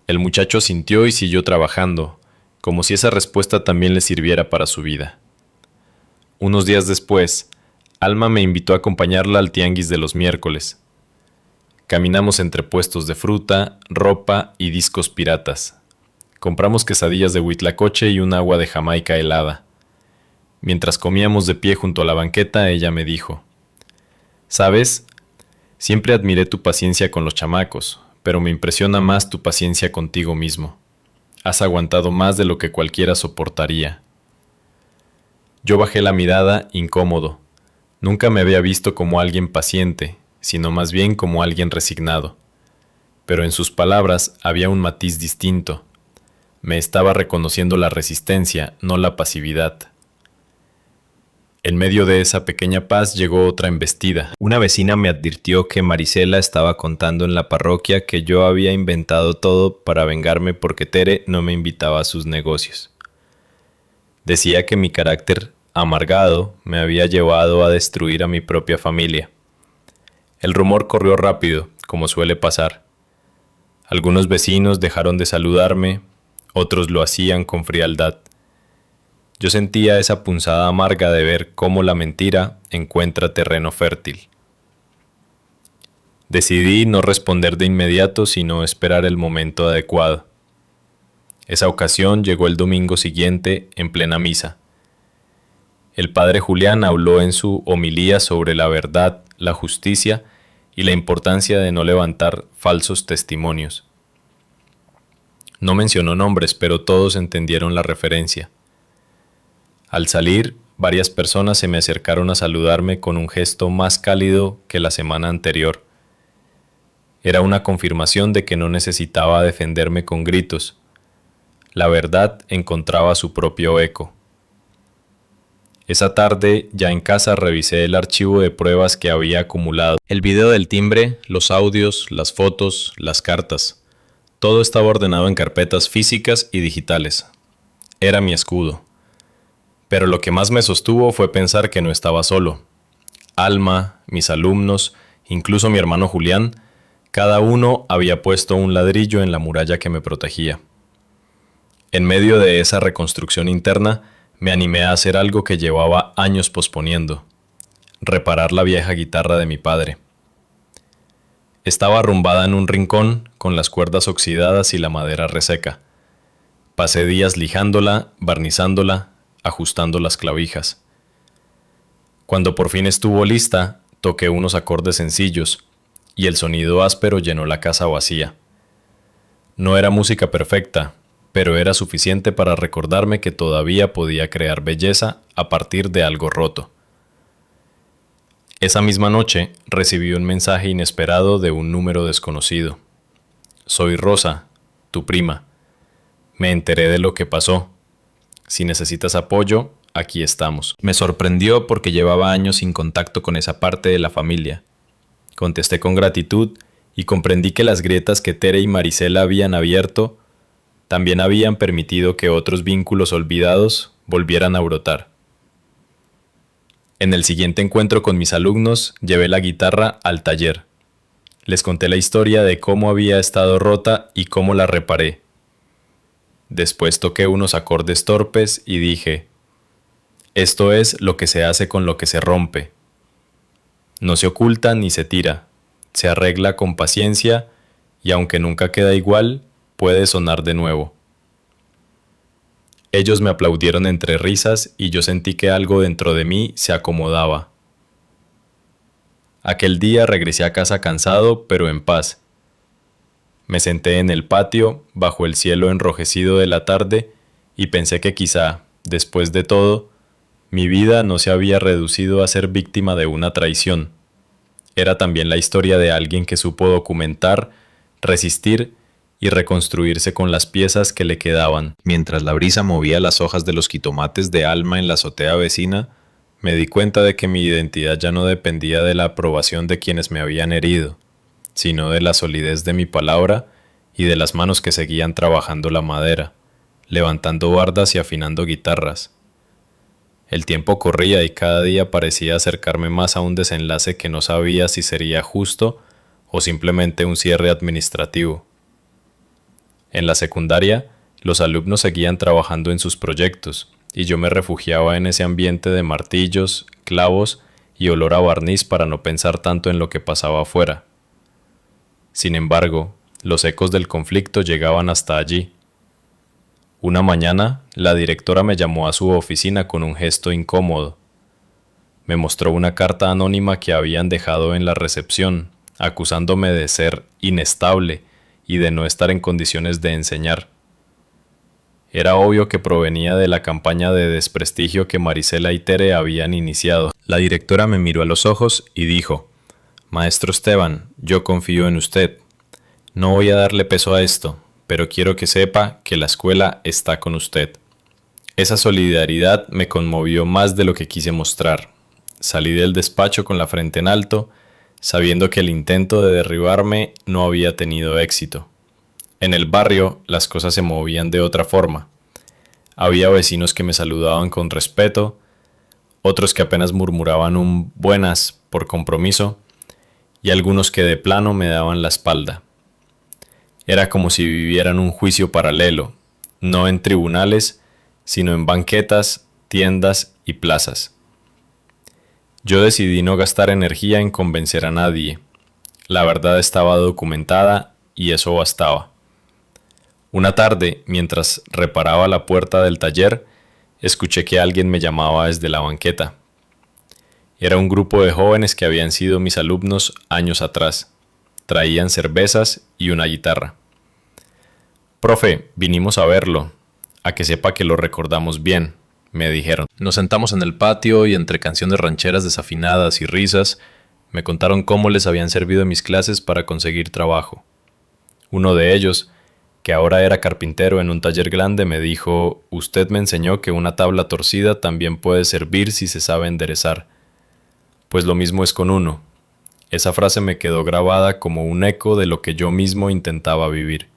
El muchacho sintió y siguió trabajando, como si esa respuesta también le sirviera para su vida. Unos días después, Alma me invitó a acompañarla al tianguis de los miércoles. Caminamos entre puestos de fruta, ropa y discos piratas. Compramos quesadillas de huitlacoche y un agua de Jamaica helada. Mientras comíamos de pie junto a la banqueta, ella me dijo, ¿sabes? Siempre admiré tu paciencia con los chamacos, pero me impresiona más tu paciencia contigo mismo. Has aguantado más de lo que cualquiera soportaría. Yo bajé la mirada, incómodo. Nunca me había visto como alguien paciente, sino más bien como alguien resignado. Pero en sus palabras había un matiz distinto. Me estaba reconociendo la resistencia, no la pasividad. En medio de esa pequeña paz llegó otra embestida. Una vecina me advirtió que Marisela estaba contando en la parroquia que yo había inventado todo para vengarme porque Tere no me invitaba a sus negocios. Decía que mi carácter amargado me había llevado a destruir a mi propia familia. El rumor corrió rápido, como suele pasar. Algunos vecinos dejaron de saludarme, otros lo hacían con frialdad. Yo sentía esa punzada amarga de ver cómo la mentira encuentra terreno fértil. Decidí no responder de inmediato, sino esperar el momento adecuado. Esa ocasión llegó el domingo siguiente en plena misa. El padre Julián habló en su homilía sobre la verdad, la justicia y la importancia de no levantar falsos testimonios. No mencionó nombres, pero todos entendieron la referencia. Al salir, varias personas se me acercaron a saludarme con un gesto más cálido que la semana anterior. Era una confirmación de que no necesitaba defenderme con gritos. La verdad encontraba su propio eco. Esa tarde, ya en casa, revisé el archivo de pruebas que había acumulado. El video del timbre, los audios, las fotos, las cartas. Todo estaba ordenado en carpetas físicas y digitales. Era mi escudo. Pero lo que más me sostuvo fue pensar que no estaba solo. Alma, mis alumnos, incluso mi hermano Julián, cada uno había puesto un ladrillo en la muralla que me protegía. En medio de esa reconstrucción interna, me animé a hacer algo que llevaba años posponiendo: reparar la vieja guitarra de mi padre. Estaba arrumbada en un rincón, con las cuerdas oxidadas y la madera reseca. Pasé días lijándola, barnizándola, ajustando las clavijas. Cuando por fin estuvo lista, toqué unos acordes sencillos, y el sonido áspero llenó la casa vacía. No era música perfecta, pero era suficiente para recordarme que todavía podía crear belleza a partir de algo roto. Esa misma noche recibí un mensaje inesperado de un número desconocido. Soy Rosa, tu prima. Me enteré de lo que pasó. Si necesitas apoyo, aquí estamos. Me sorprendió porque llevaba años sin contacto con esa parte de la familia. Contesté con gratitud y comprendí que las grietas que Tere y Marisela habían abierto también habían permitido que otros vínculos olvidados volvieran a brotar. En el siguiente encuentro con mis alumnos, llevé la guitarra al taller. Les conté la historia de cómo había estado rota y cómo la reparé. Después toqué unos acordes torpes y dije, esto es lo que se hace con lo que se rompe. No se oculta ni se tira, se arregla con paciencia y aunque nunca queda igual, puede sonar de nuevo. Ellos me aplaudieron entre risas y yo sentí que algo dentro de mí se acomodaba. Aquel día regresé a casa cansado, pero en paz. Me senté en el patio, bajo el cielo enrojecido de la tarde, y pensé que quizá, después de todo, mi vida no se había reducido a ser víctima de una traición. era también la historia de alguien que supo documentar, resistir y reconstruirse con las piezas que le quedaban. Mientras la brisa movía las hojas de los jitomates de Alma en la azotea vecina, me di cuenta de que mi identidad ya no dependía de la aprobación de quienes me habían herido, sino de la solidez de mi palabra y de las manos que seguían trabajando la madera, levantando bardas y afinando guitarras. El tiempo corría y cada día parecía acercarme más a un desenlace que no sabía si sería justo o simplemente un cierre administrativo. En la secundaria, los alumnos seguían trabajando en sus proyectos, y yo me refugiaba en ese ambiente de martillos, clavos y olor a barniz para no pensar tanto en lo que pasaba afuera. Sin embargo, los ecos del conflicto llegaban hasta allí. Una mañana, la directora me llamó a su oficina con un gesto incómodo. Me mostró una carta anónima que habían dejado en la recepción, acusándome de ser inestable y de no estar en condiciones de enseñar. Era obvio que provenía de la campaña de desprestigio que Marisela y Tere habían iniciado. La directora me miró a los ojos y dijo: «Maestro Esteban, yo confío en usted. No voy a darle peso a esto, pero quiero que sepa que la escuela está con usted». Esa solidaridad me conmovió más de lo que quise mostrar. Salí del despacho con la frente en alto, sabiendo que el intento de derribarme no había tenido éxito. En el barrio las cosas se movían de otra forma. Había vecinos que me saludaban con respeto, otros que apenas murmuraban un buenas por compromiso, y algunos que de plano me daban la espalda. Era como si vivieran un juicio paralelo, no en tribunales, sino en banquetas, tiendas y plazas. Yo decidí no gastar energía en convencer a nadie. La verdad estaba documentada y eso bastaba. Una tarde, mientras reparaba la puerta del taller, escuché que alguien me llamaba desde la banqueta. Era un grupo de jóvenes que habían sido mis alumnos años atrás. Traían cervezas y una guitarra. «Profe, vinimos a verlo, a que sepa que lo recordamos bien», me dijeron. Nos sentamos en el patio y entre canciones rancheras desafinadas y risas, me contaron cómo les habían servido mis clases para conseguir trabajo. Uno de ellos, que ahora era carpintero en un taller grande, me dijo: «Usted me enseñó que una tabla torcida también puede servir si se sabe enderezar. Pues lo mismo es con uno». Esa frase me quedó grabada como un eco de lo que yo mismo intentaba vivir.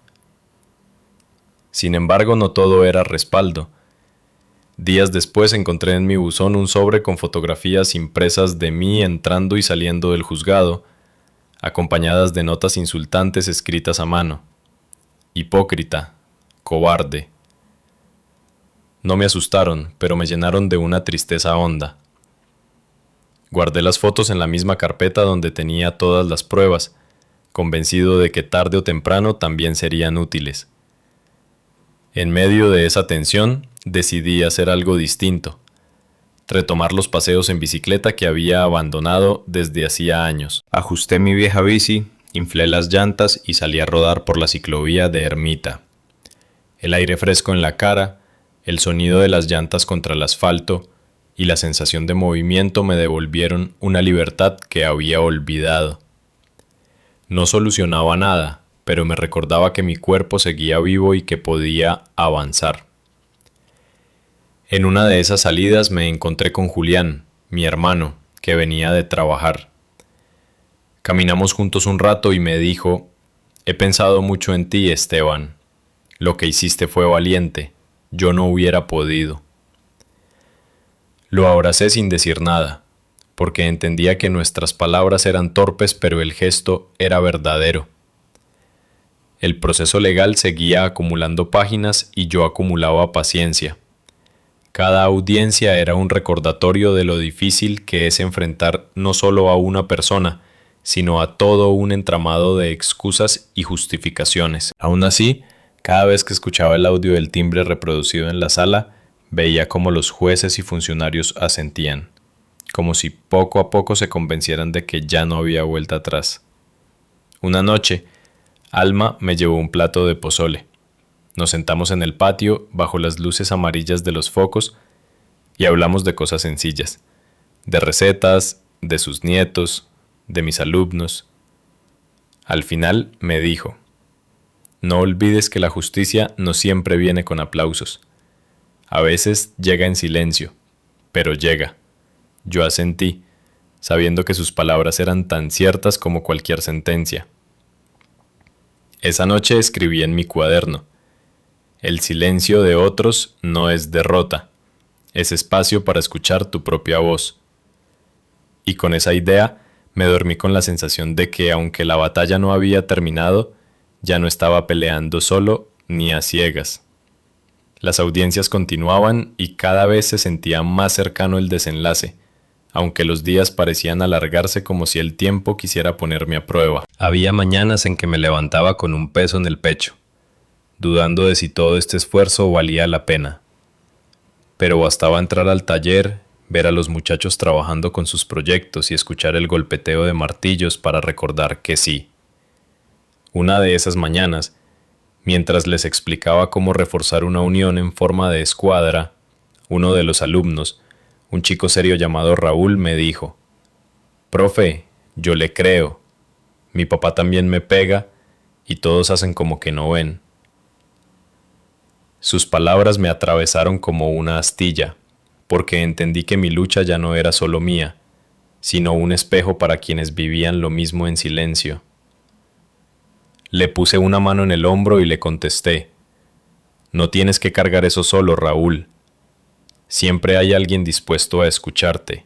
Sin embargo, no todo era respaldo. Días después encontré en mi buzón un sobre con fotografías impresas de mí entrando y saliendo del juzgado, acompañadas de notas insultantes escritas a mano. «Hipócrita, cobarde». No me asustaron, pero me llenaron de una tristeza honda. Guardé las fotos en la misma carpeta donde tenía todas las pruebas, convencido de que tarde o temprano también serían útiles. En medio de esa tensión, decidí hacer algo distinto: retomar los paseos en bicicleta que había abandonado desde hacía años. Ajusté mi vieja bici, inflé las llantas y salí a rodar por la ciclovía de Ermita. El aire fresco en la cara, el sonido de las llantas contra el asfalto y la sensación de movimiento me devolvieron una libertad que había olvidado. No solucionaba nada, pero me recordaba que mi cuerpo seguía vivo y que podía avanzar. En una de esas salidas me encontré con Julián, mi hermano, que venía de trabajar. Caminamos juntos un rato y me dijo: «He pensado mucho en ti, Esteban. Lo que hiciste fue valiente. Yo no hubiera podido». Lo abracé sin decir nada, porque entendía que nuestras palabras eran torpes, pero el gesto era verdadero. El proceso legal seguía acumulando páginas y yo acumulaba paciencia. Cada audiencia era un recordatorio de lo difícil que es enfrentar no solo a una persona, sino a todo un entramado de excusas y justificaciones. Aún así, cada vez que escuchaba el audio del timbre reproducido en la sala, veía cómo los jueces y funcionarios asentían, como si poco a poco se convencieran de que ya no había vuelta atrás. Una noche, Alma me llevó un plato de pozole. Nos sentamos en el patio, bajo las luces amarillas de los focos, y hablamos de cosas sencillas, de recetas, de sus nietos, de mis alumnos. Al final me dijo: no olvides que la justicia no siempre viene con aplausos. A veces llega en silencio, pero llega. Yo asentí, sabiendo que sus palabras eran tan ciertas como cualquier sentencia. Esa noche escribí en mi cuaderno: el silencio de otros no es derrota, es espacio para escuchar tu propia voz. Y con esa idea me dormí con la sensación de que, aunque la batalla no había terminado, ya no estaba peleando solo ni a ciegas. Las audiencias continuaban y cada vez se sentía más cercano el desenlace, aunque los días parecían alargarse como si el tiempo quisiera ponerme a prueba. Había mañanas en que me levantaba con un peso en el pecho, dudando de si todo este esfuerzo valía la pena. Pero bastaba entrar al taller, ver a los muchachos trabajando con sus proyectos y escuchar el golpeteo de martillos para recordar que sí. Una de esas mañanas, mientras les explicaba cómo reforzar una unión en forma de escuadra, uno de los alumnos, un chico serio llamado Raúl, me dijo: «Profe, yo le creo. Mi papá también me pega y todos hacen como que no ven». Sus palabras me atravesaron como una astilla, porque entendí que mi lucha ya no era solo mía, sino un espejo para quienes vivían lo mismo en silencio. Le puse una mano en el hombro y le contesté: «No tienes que cargar eso solo, Raúl. Siempre hay alguien dispuesto a escucharte».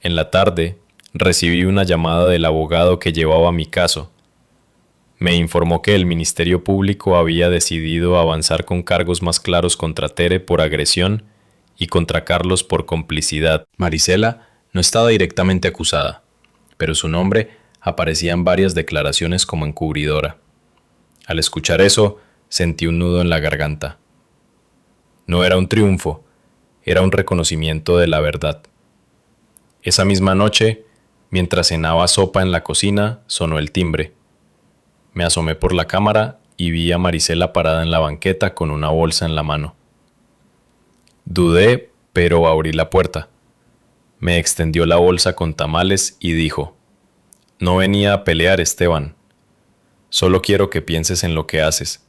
En la tarde, recibí una llamada del abogado que llevaba mi caso. Me informó que el Ministerio Público había decidido avanzar con cargos más claros contra Tere por agresión y contra Carlos por complicidad. Marisela no estaba directamente acusada, pero su nombre aparecía en varias declaraciones como encubridora. Al escuchar eso, sentí un nudo en la garganta. No era un triunfo, era un reconocimiento de la verdad. Esa misma noche, mientras cenaba sopa en la cocina, sonó el timbre. Me asomé por la cámara y vi a Marisela parada en la banqueta con una bolsa en la mano. Dudé, pero abrí la puerta. Me extendió la bolsa con tamales y dijo: «No venía a pelear, Esteban. Solo quiero que pienses en lo que haces.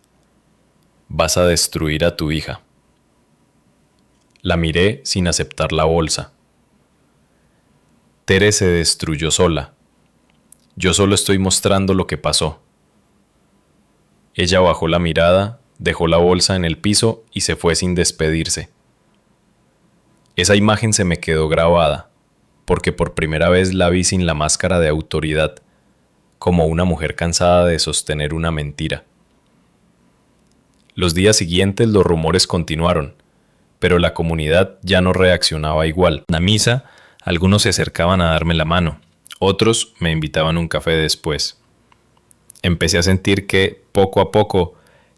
Vas a destruir a tu hija». La miré sin aceptar la bolsa. Tere se destruyó sola. Yo solo estoy mostrando lo que pasó. Ella bajó la mirada, dejó la bolsa en el piso y se fue sin despedirse. Esa imagen se me quedó grabada, porque por primera vez la vi sin la máscara de autoridad, como una mujer cansada de sostener una mentira. Los días siguientes los rumores continuaron, pero la comunidad ya no reaccionaba igual. En la misa, algunos se acercaban a darme la mano, otros me invitaban a un café después. Empecé a sentir que, poco a poco,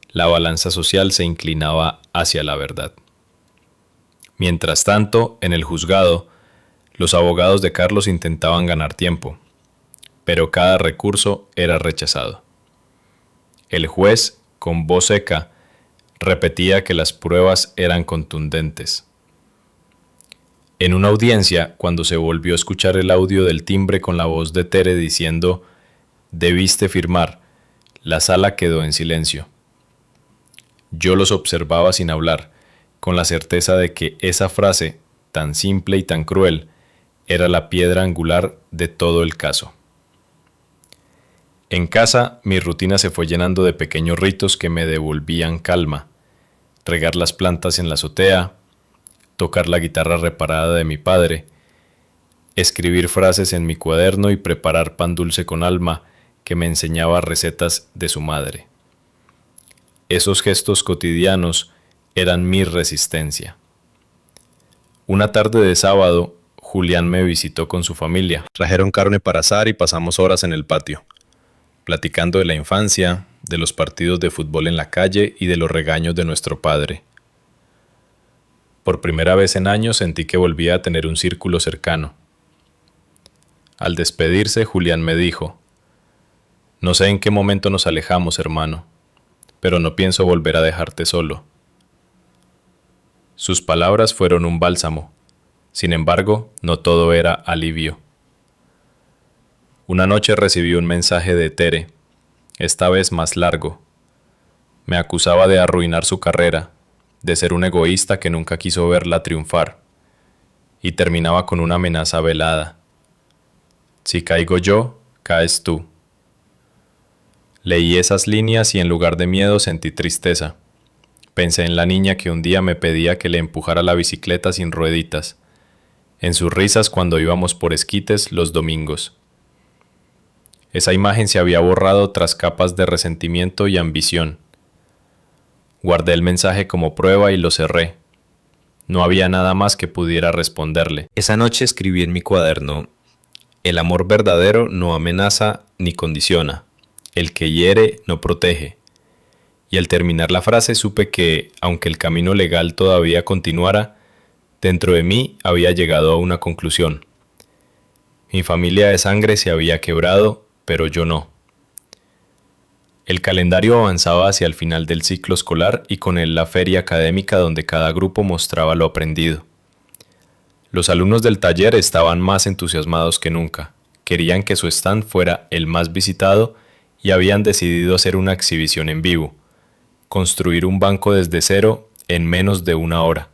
la balanza social se inclinaba hacia la verdad. Mientras tanto, en el juzgado, los abogados de Carlos intentaban ganar tiempo, pero cada recurso era rechazado. El juez, con voz seca, repetía que las pruebas eran contundentes. En una audiencia, cuando se volvió a escuchar el audio del timbre con la voz de Tere diciendo: «Debiste firmar», la sala quedó en silencio. Yo los observaba sin hablar, con la certeza de que esa frase, tan simple y tan cruel, era la piedra angular de todo el caso. En casa, mi rutina se fue llenando de pequeños ritos que me devolvían calma: regar las plantas en la azotea, tocar la guitarra reparada de mi padre, escribir frases en mi cuaderno y preparar pan dulce con alma que me enseñaba recetas de su madre. Esos gestos cotidianos eran mi resistencia. Una tarde de sábado, Julián me visitó con su familia. Trajeron carne para asar y pasamos horas en el patio, platicando de la infancia, de los partidos de fútbol en la calle y de los regaños de nuestro padre. Por primera vez en años sentí que volvía a tener un círculo cercano. Al despedirse, Julián me dijo: «No sé en qué momento nos alejamos, hermano, pero no pienso volver a dejarte solo». Sus palabras fueron un bálsamo. Sin embargo, no todo era alivio. Una noche recibí un mensaje de Tere, esta vez más largo. Me acusaba de arruinar su carrera, de ser un egoísta que nunca quiso verla triunfar, y terminaba con una amenaza velada. Si caigo yo, caes tú. Leí esas líneas y en lugar de miedo sentí tristeza. Pensé en la niña que un día me pedía que le empujara la bicicleta sin rueditas, en sus risas cuando íbamos por esquites los domingos. Esa imagen se había borrado tras capas de resentimiento y ambición. Guardé el mensaje como prueba y lo cerré. No había nada más que pudiera responderle. Esa noche escribí en mi cuaderno: el amor verdadero no amenaza ni condiciona. El que hiere no protege. Y al terminar la frase supe que, aunque el camino legal todavía continuara, dentro de mí había llegado a una conclusión. Mi familia de sangre se había quebrado, pero yo no. El calendario avanzaba hacia el final del ciclo escolar y con él la feria académica donde cada grupo mostraba lo aprendido. Los alumnos del taller estaban más entusiasmados que nunca. Querían que su stand fuera el más visitado y habían decidido hacer una exhibición en vivo, construir un banco desde cero en menos de una hora.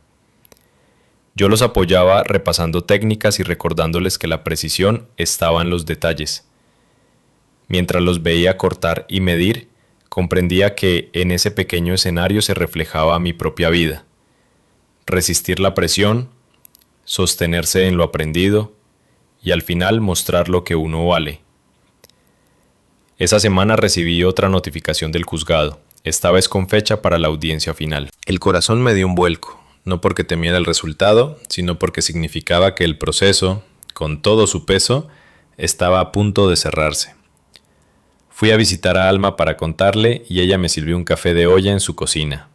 Yo los apoyaba repasando técnicas y recordándoles que la precisión estaba en los detalles. Mientras los veía cortar y medir, comprendía que en ese pequeño escenario se reflejaba mi propia vida. Resistir la presión, sostenerse en lo aprendido y al final mostrar lo que uno vale. Esa semana recibí otra notificación del juzgado, esta vez con fecha para la audiencia final. El corazón me dio un vuelco, no porque temiera el resultado, sino porque significaba que el proceso, con todo su peso, estaba a punto de cerrarse. Fui a visitar a Alma para contarle y ella me sirvió un café de olla en su cocina.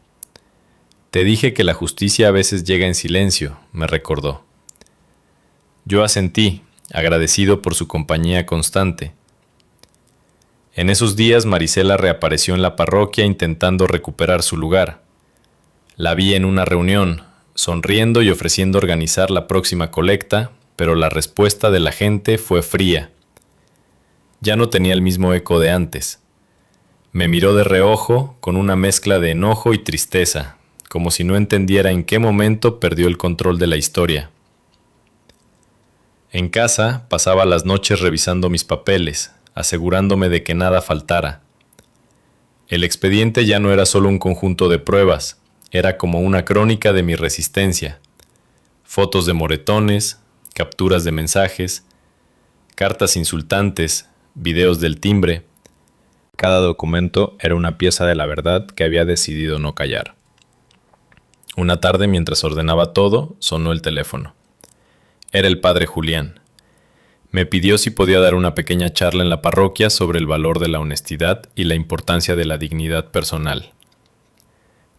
Te dije que la justicia a veces llega en silencio, me recordó. Yo asentí, agradecido por su compañía constante. En esos días Marisela reapareció en la parroquia intentando recuperar su lugar. La vi en una reunión, sonriendo y ofreciendo organizar la próxima colecta, pero la respuesta de la gente fue fría. Ya no tenía el mismo eco de antes. Me miró de reojo con una mezcla de enojo y tristeza, como si no entendiera en qué momento perdió el control de la historia. En casa pasaba las noches revisando mis papeles, asegurándome de que nada faltara. El expediente ya no era solo un conjunto de pruebas, era como una crónica de mi resistencia. Fotos de moretones, capturas de mensajes, cartas insultantes, videos del timbre. Cada documento era una pieza de la verdad que había decidido no callar. Una tarde, mientras ordenaba todo, sonó el teléfono. Era el padre Julián. Me pidió si podía dar una pequeña charla en la parroquia sobre el valor de la honestidad y la importancia de la dignidad personal.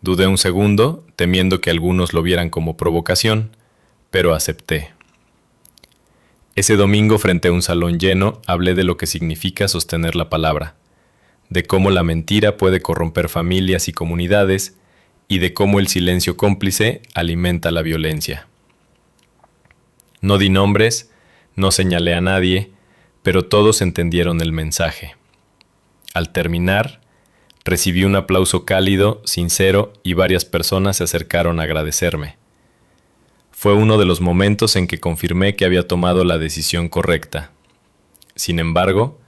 Dudé un segundo, temiendo que algunos lo vieran como provocación, pero acepté. Ese domingo, frente a un salón lleno, hablé de lo que significa sostener la palabra, de cómo la mentira puede corromper familias y comunidades, y de cómo el silencio cómplice alimenta la violencia. No di nombres, no señalé a nadie, pero todos entendieron el mensaje. Al terminar, recibí un aplauso cálido, sincero, y varias personas se acercaron a agradecerme. Fue uno de los momentos en que confirmé que había tomado la decisión correcta. Sin embargo,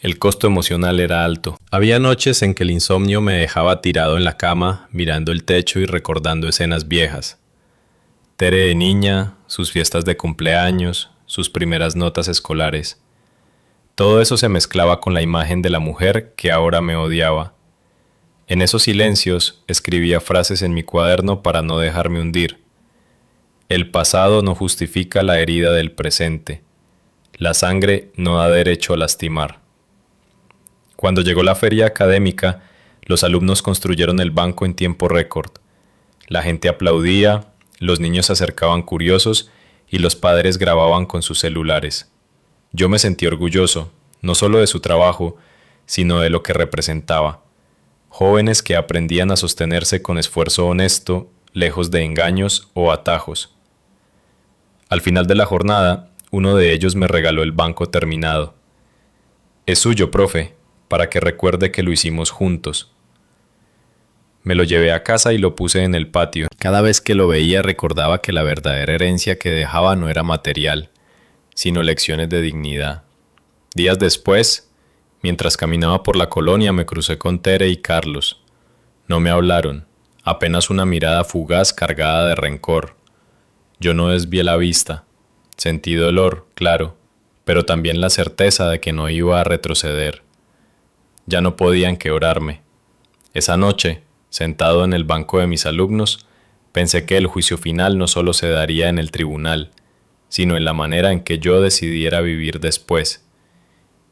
el costo emocional era alto. Había noches en que el insomnio me dejaba tirado en la cama, mirando el techo y recordando escenas viejas. Tere de niña, sus fiestas de cumpleaños, sus primeras notas escolares. Todo eso se mezclaba con la imagen de la mujer que ahora me odiaba. En esos silencios escribía frases en mi cuaderno para no dejarme hundir. El pasado no justifica la herida del presente. La sangre no da derecho a lastimar. Cuando llegó la feria académica, los alumnos construyeron el banco en tiempo récord. La gente aplaudía, los niños se acercaban curiosos y los padres grababan con sus celulares. Yo me sentí orgulloso, no solo de su trabajo, sino de lo que representaba. Jóvenes que aprendían a sostenerse con esfuerzo honesto, lejos de engaños o atajos. Al final de la jornada, uno de ellos me regaló el banco terminado. Es suyo, profe, para que recuerde que lo hicimos juntos. Me lo llevé a casa y lo puse en el patio. Cada vez que lo veía recordaba que la verdadera herencia que dejaba no era material, sino lecciones de dignidad. Días después, mientras caminaba por la colonia, me crucé con Tere y Carlos. No me hablaron, apenas una mirada fugaz cargada de rencor. Yo no desvié la vista. Sentí dolor, claro, pero también la certeza de que no iba a retroceder. Ya no podían quebrarme. Esa noche, sentado en el banco de mis alumnos, pensé que el juicio final no solo se daría en el tribunal, sino en la manera en que yo decidiera vivir después.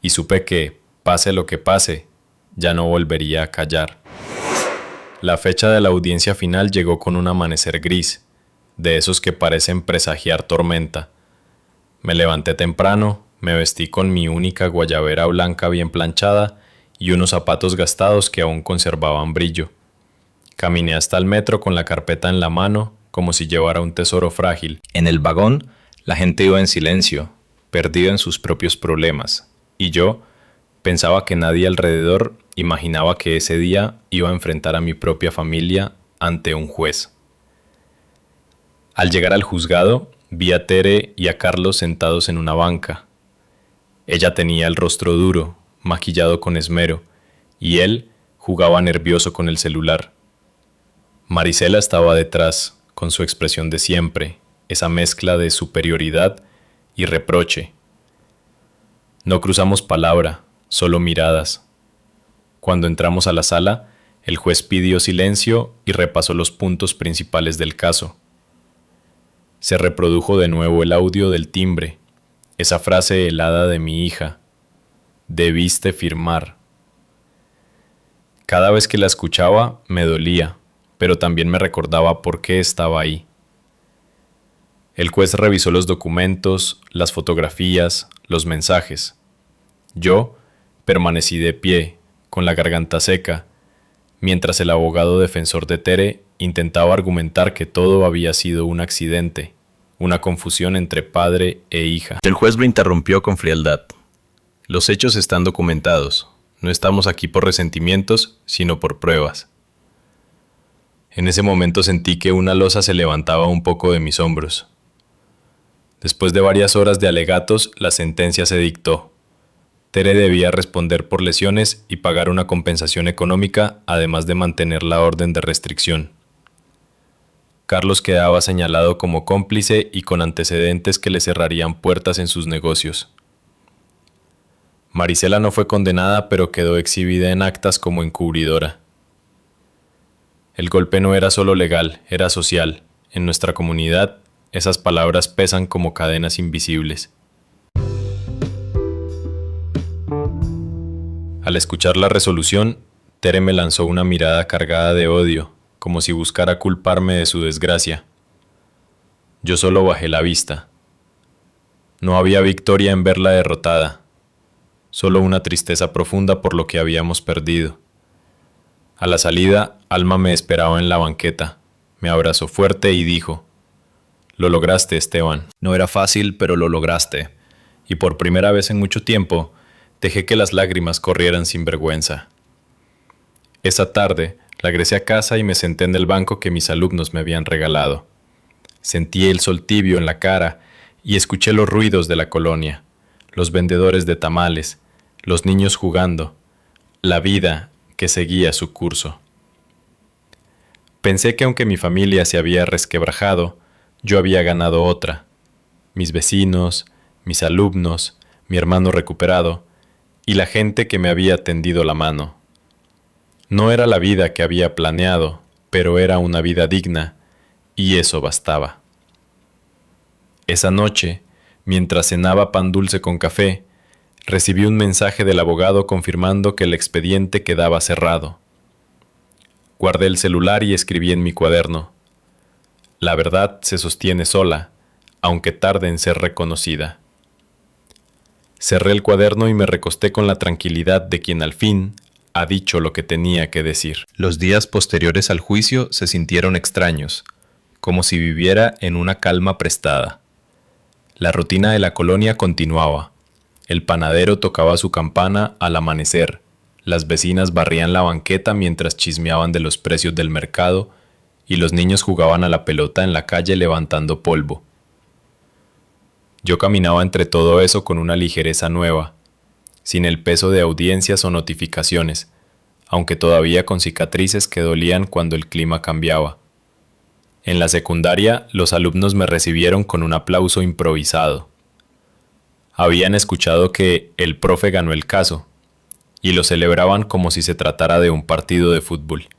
Y supe que, pase lo que pase, ya no volvería a callar. La fecha de la audiencia final llegó con un amanecer gris, de esos que parecen presagiar tormenta. Me levanté temprano, me vestí con mi única guayabera blanca bien planchada y unos zapatos gastados que aún conservaban brillo. Caminé hasta el metro con la carpeta en la mano, como si llevara un tesoro frágil. En el vagón, la gente iba en silencio, perdido en sus propios problemas, y yo pensaba que nadie alrededor imaginaba que ese día iba a enfrentar a mi propia familia ante un juez. Al llegar al juzgado, vi a Tere y a Carlos sentados en una banca. Ella tenía el rostro duro, maquillado con esmero, y él jugaba nervioso con el celular. Marisela estaba detrás, con su expresión de siempre, esa mezcla de superioridad y reproche. No cruzamos palabra, solo miradas. Cuando entramos a la sala, el juez pidió silencio y repasó los puntos principales del caso. Se reprodujo de nuevo el audio del timbre, esa frase helada de mi hija: debiste firmar. Cada vez que la escuchaba me dolía, pero también me recordaba por qué estaba ahí. El juez revisó los documentos, las fotografías, los mensajes. Yo permanecí de pie, con la garganta seca, mientras el abogado defensor de Tere intentaba argumentar que todo había sido un accidente, una confusión entre padre e hija. El juez lo interrumpió con frialdad. Los hechos están documentados. No estamos aquí por resentimientos, sino por pruebas. En ese momento sentí que una losa se levantaba un poco de mis hombros. Después de varias horas de alegatos, la sentencia se dictó. Tere debía responder por lesiones y pagar una compensación económica, además de mantener la orden de restricción. Carlos quedaba señalado como cómplice y con antecedentes que le cerrarían puertas en sus negocios. Marisela no fue condenada, pero quedó exhibida en actas como encubridora. El golpe no era solo legal, era social. En nuestra comunidad, esas palabras pesan como cadenas invisibles. Al escuchar la resolución, Tere me lanzó una mirada cargada de odio, como si buscara culparme de su desgracia. Yo solo bajé la vista. No había victoria en verla derrotada, solo una tristeza profunda por lo que habíamos perdido. A la salida, Alma me esperaba en la banqueta, me abrazó fuerte y dijo: «Lo lograste, Esteban». No era fácil, pero lo lograste, y por primera vez en mucho tiempo, dejé que las lágrimas corrieran sin vergüenza. Esa tarde, regresé a casa y me senté en el banco que mis alumnos me habían regalado. Sentí el sol tibio en la cara y escuché los ruidos de la colonia, los vendedores de tamales, los niños jugando, la vida que seguía su curso. Pensé que aunque mi familia se había resquebrajado, yo había ganado otra. Mis vecinos, mis alumnos, mi hermano recuperado y la gente que me había tendido la mano. No era la vida que había planeado, pero era una vida digna, y eso bastaba. Esa noche, mientras cenaba pan dulce con café, recibí un mensaje del abogado confirmando que el expediente quedaba cerrado. Guardé el celular y escribí en mi cuaderno: «La verdad se sostiene sola, aunque tarde en ser reconocida». Cerré el cuaderno y me recosté con la tranquilidad de quien al fin ha dicho lo que tenía que decir. Los días posteriores al juicio se sintieron extraños, como si viviera en una calma prestada. La rutina de la colonia continuaba. El panadero tocaba su campana al amanecer, las vecinas barrían la banqueta mientras chismeaban de los precios del mercado y los niños jugaban a la pelota en la calle levantando polvo. Yo caminaba entre todo eso con una ligereza nueva, sin el peso de audiencias o notificaciones, aunque todavía con cicatrices que dolían cuando el clima cambiaba. En la secundaria, los alumnos me recibieron con un aplauso improvisado. Habían escuchado que el profe ganó el caso, y lo celebraban como si se tratara de un partido de fútbol.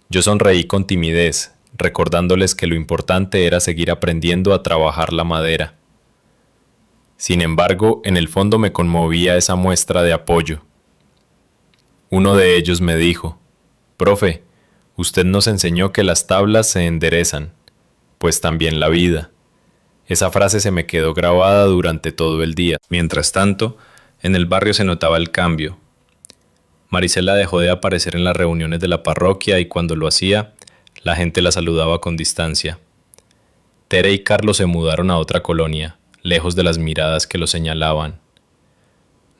Yo sonreí con timidez, recordándoles que lo importante era seguir aprendiendo a trabajar la madera. Sin embargo, en el fondo me conmovía esa muestra de apoyo. Uno de ellos me dijo: «Profe, usted nos enseñó que las tablas se enderezan, pues también la vida». Esa frase se me quedó grabada durante todo el día. Mientras tanto, en el barrio se notaba el cambio. Marisela dejó de aparecer en las reuniones de la parroquia y cuando lo hacía, la gente la saludaba con distancia. Tere y Carlos se mudaron a otra colonia, lejos de las miradas que los señalaban.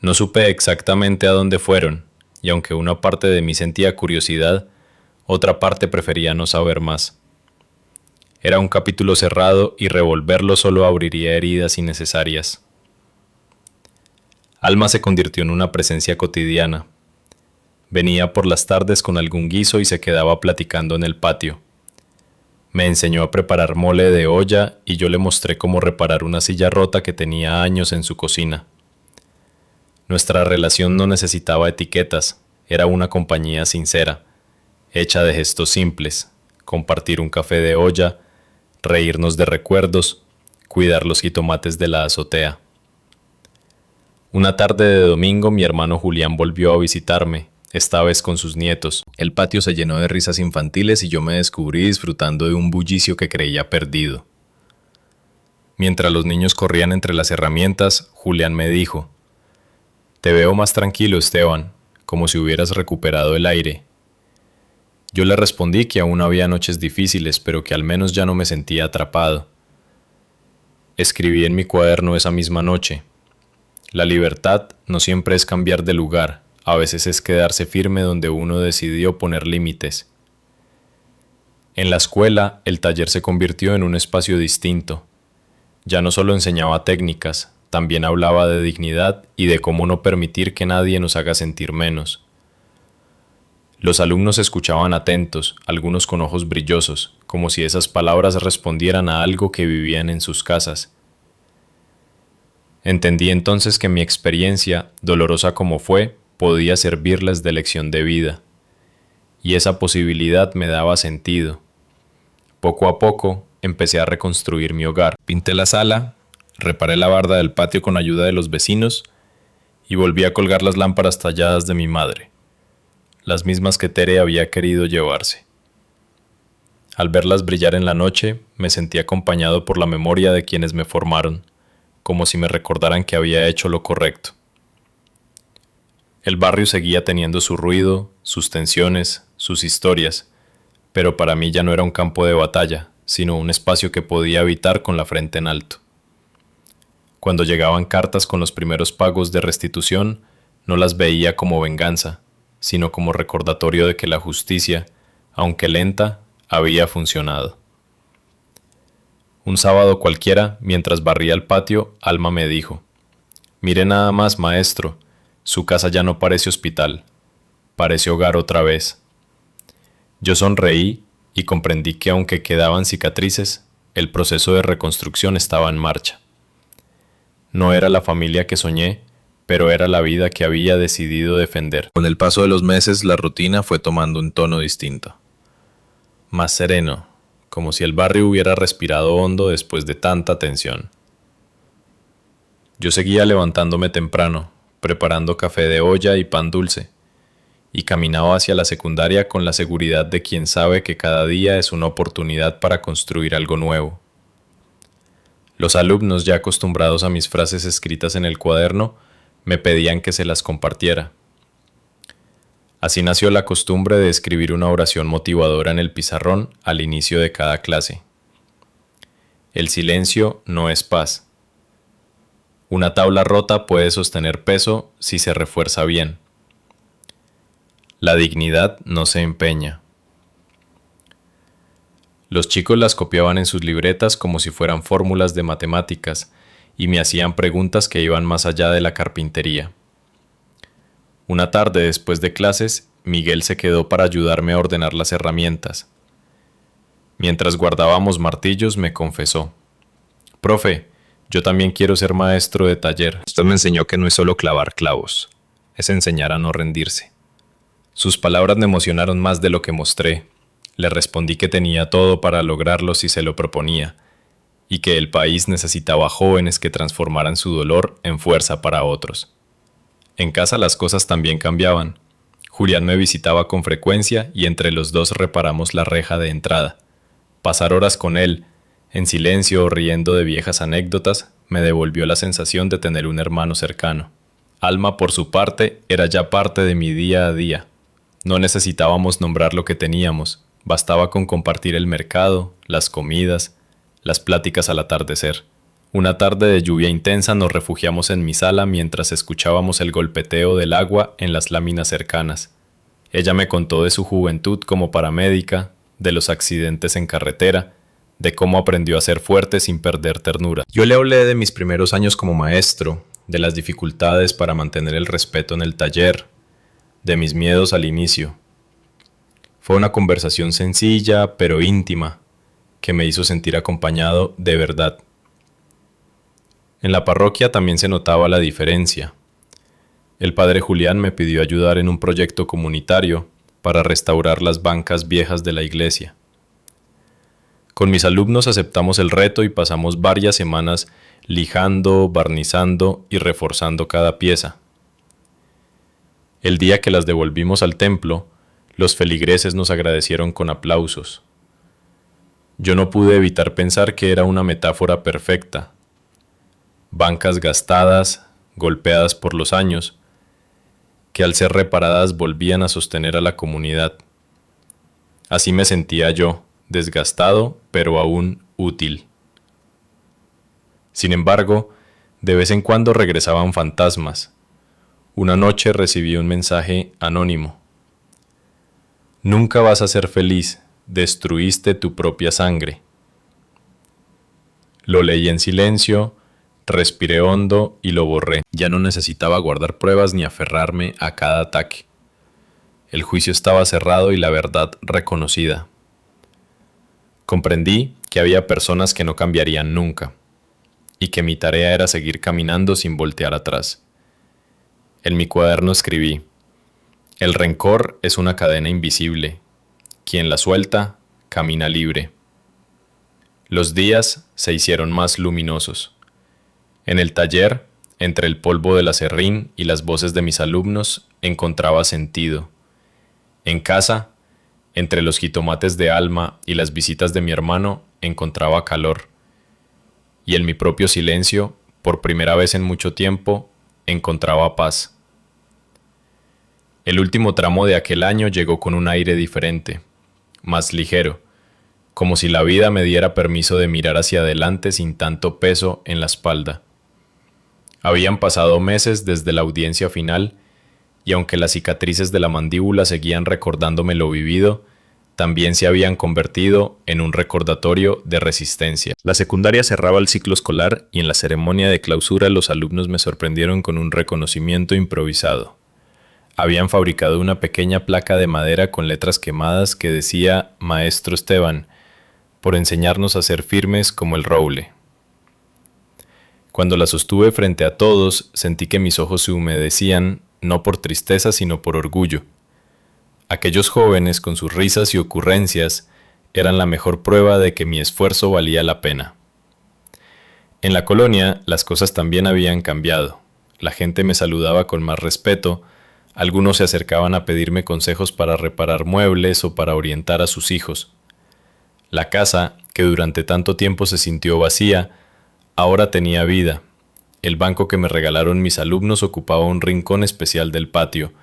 No supe exactamente a dónde fueron, y aunque una parte de mí sentía curiosidad, otra parte prefería no saber más. Era un capítulo cerrado y revolverlo solo abriría heridas innecesarias. Alma se convirtió en una presencia cotidiana. Venía por las tardes con algún guiso y se quedaba platicando en el patio. Me enseñó a preparar mole de olla y yo le mostré cómo reparar una silla rota que tenía años en su cocina. Nuestra relación no necesitaba etiquetas, era una compañía sincera, hecha de gestos simples, compartir un café de olla, reírnos de recuerdos, cuidar los jitomates de la azotea. Una tarde de domingo mi hermano Julián volvió a visitarme, esta vez con sus nietos. El patio se llenó de risas infantiles y yo me descubrí disfrutando de un bullicio que creía perdido. Mientras los niños corrían entre las herramientas, Julián me dijo: «Te veo más tranquilo, Esteban, como si hubieras recuperado el aire». Yo le respondí que aún había noches difíciles, pero que al menos ya no me sentía atrapado. Escribí en mi cuaderno esa misma noche: «La libertad no siempre es cambiar de lugar, a veces es quedarse firme donde uno decidió poner límites». En la escuela, el taller se convirtió en un espacio distinto. Ya no solo enseñaba técnicas, también hablaba de dignidad y de cómo no permitir que nadie nos haga sentir menos. Los alumnos escuchaban atentos, algunos con ojos brillosos, como si esas palabras respondieran a algo que vivían en sus casas. Entendí entonces que mi experiencia, dolorosa como fue, podía servirles de lección de vida. Y esa posibilidad me daba sentido. Poco a poco, empecé a reconstruir mi hogar. Pinté la sala, reparé la barda del patio con ayuda de los vecinos y volví a colgar las lámparas talladas de mi madre, las mismas que Tere había querido llevarse. Al verlas brillar en la noche, me sentí acompañado por la memoria de quienes me formaron, como si me recordaran que había hecho lo correcto. El barrio seguía teniendo su ruido, sus tensiones, sus historias, pero para mí ya no era un campo de batalla, sino un espacio que podía habitar con la frente en alto. Cuando llegaban cartas con los primeros pagos de restitución, no las veía como venganza, sino como recordatorio de que la justicia, aunque lenta, había funcionado. Un sábado cualquiera, mientras barría el patio, Alma me dijo: «Mire nada más, maestro, su casa ya no parece hospital, parece hogar otra vez». Yo sonreí y comprendí que aunque quedaban cicatrices, el proceso de reconstrucción estaba en marcha. No era la familia que soñé, pero era la vida que había decidido defender. Con el paso de los meses, la rutina fue tomando un tono distinto. Más sereno, como si el barrio hubiera respirado hondo después de tanta tensión. Yo seguía levantándome temprano, preparando café de olla y pan dulce, y caminaba hacia la secundaria con la seguridad de quien sabe que cada día es una oportunidad para construir algo nuevo. Los alumnos, ya acostumbrados a mis frases escritas en el cuaderno, me pedían que se las compartiera. Así nació la costumbre de escribir una oración motivadora en el pizarrón al inicio de cada clase. El silencio no es paz. Una tabla rota puede sostener peso si se refuerza bien. La dignidad no se empeña. Los chicos las copiaban en sus libretas como si fueran fórmulas de matemáticas y me hacían preguntas que iban más allá de la carpintería. Una tarde después de clases, Miguel se quedó para ayudarme a ordenar las herramientas. Mientras guardábamos martillos, me confesó: «Profe, yo también quiero ser maestro de taller». Usted me enseñó que no es solo clavar clavos, es enseñar a no rendirse. Sus palabras me emocionaron más de lo que mostré. Le respondí que tenía todo para lograrlo si se lo proponía, y que el país necesitaba jóvenes que transformaran su dolor en fuerza para otros. En casa las cosas también cambiaban. Julián me visitaba con frecuencia y entre los dos reparamos la reja de entrada. Pasar horas con él, en silencio o riendo de viejas anécdotas, me devolvió la sensación de tener un hermano cercano. Alma, por su parte, era ya parte de mi día a día. No necesitábamos nombrar lo que teníamos. Bastaba con compartir el mercado, las comidas, las pláticas al atardecer. Una tarde de lluvia intensa nos refugiamos en mi sala mientras escuchábamos el golpeteo del agua en las láminas cercanas. Ella me contó de su juventud como paramédica, de los accidentes en carretera, de cómo aprendió a ser fuerte sin perder ternura. Yo le hablé de mis primeros años como maestro, de las dificultades para mantener el respeto en el taller, de mis miedos al inicio. Fue una conversación sencilla, pero íntima, que me hizo sentir acompañado de verdad. En la parroquia también se notaba la diferencia. El padre Julián me pidió ayudar en un proyecto comunitario para restaurar las bancas viejas de la iglesia. Con mis alumnos aceptamos el reto y pasamos varias semanas lijando, barnizando y reforzando cada pieza. El día que las devolvimos al templo, los feligreses nos agradecieron con aplausos. Yo no pude evitar pensar que era una metáfora perfecta. Bancas gastadas, golpeadas por los años, que al ser reparadas volvían a sostener a la comunidad. Así me sentía yo, desgastado, pero aún útil. Sin embargo, de vez en cuando regresaban fantasmas. Una noche recibí un mensaje anónimo. «Nunca vas a ser feliz, destruiste tu propia sangre». Lo leí en silencio, respiré hondo y lo borré. Ya no necesitaba guardar pruebas ni aferrarme a cada ataque. El juicio estaba cerrado y la verdad reconocida. Comprendí que había personas que no cambiarían nunca, y que mi tarea era seguir caminando sin voltear atrás. En mi cuaderno escribí: «El rencor es una cadena invisible. Quien la suelta, camina libre». Los días se hicieron más luminosos. En el taller, entre el polvo del aserrín y las voces de mis alumnos, encontraba sentido. En casa, entre los jitomates de Alma y las visitas de mi hermano, encontraba calor. Y en mi propio silencio, por primera vez en mucho tiempo, encontraba paz. El último tramo de aquel año llegó con un aire diferente, más ligero, como si la vida me diera permiso de mirar hacia adelante sin tanto peso en la espalda. Habían pasado meses desde la audiencia final, y aunque las cicatrices de la mandíbula seguían recordándome lo vivido, también se habían convertido en un recordatorio de resistencia. La secundaria cerraba el ciclo escolar y en la ceremonia de clausura los alumnos me sorprendieron con un reconocimiento improvisado. Habían fabricado una pequeña placa de madera con letras quemadas que decía «Maestro Esteban», por enseñarnos a ser firmes como el roble. Cuando la sostuve frente a todos, sentí que mis ojos se humedecían, no por tristeza sino por orgullo. Aquellos jóvenes, con sus risas y ocurrencias, eran la mejor prueba de que mi esfuerzo valía la pena. En la colonia, las cosas también habían cambiado. La gente me saludaba con más respeto, algunos se acercaban a pedirme consejos para reparar muebles o para orientar a sus hijos. La casa, que durante tanto tiempo se sintió vacía, ahora tenía vida. El banco que me regalaron mis alumnos ocupaba un rincón especial del patio.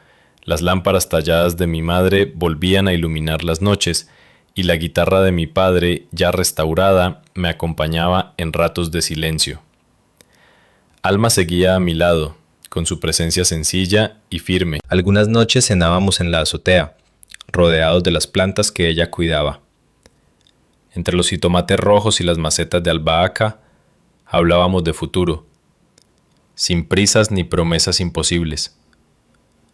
Las lámparas talladas de mi madre volvían a iluminar las noches, y la guitarra de mi padre, ya restaurada, me acompañaba en ratos de silencio. Alma seguía a mi lado, con su presencia sencilla y firme. Algunas noches cenábamos en la azotea, rodeados de las plantas que ella cuidaba. Entre los jitomates rojos y las macetas de albahaca, hablábamos de futuro, sin prisas ni promesas imposibles,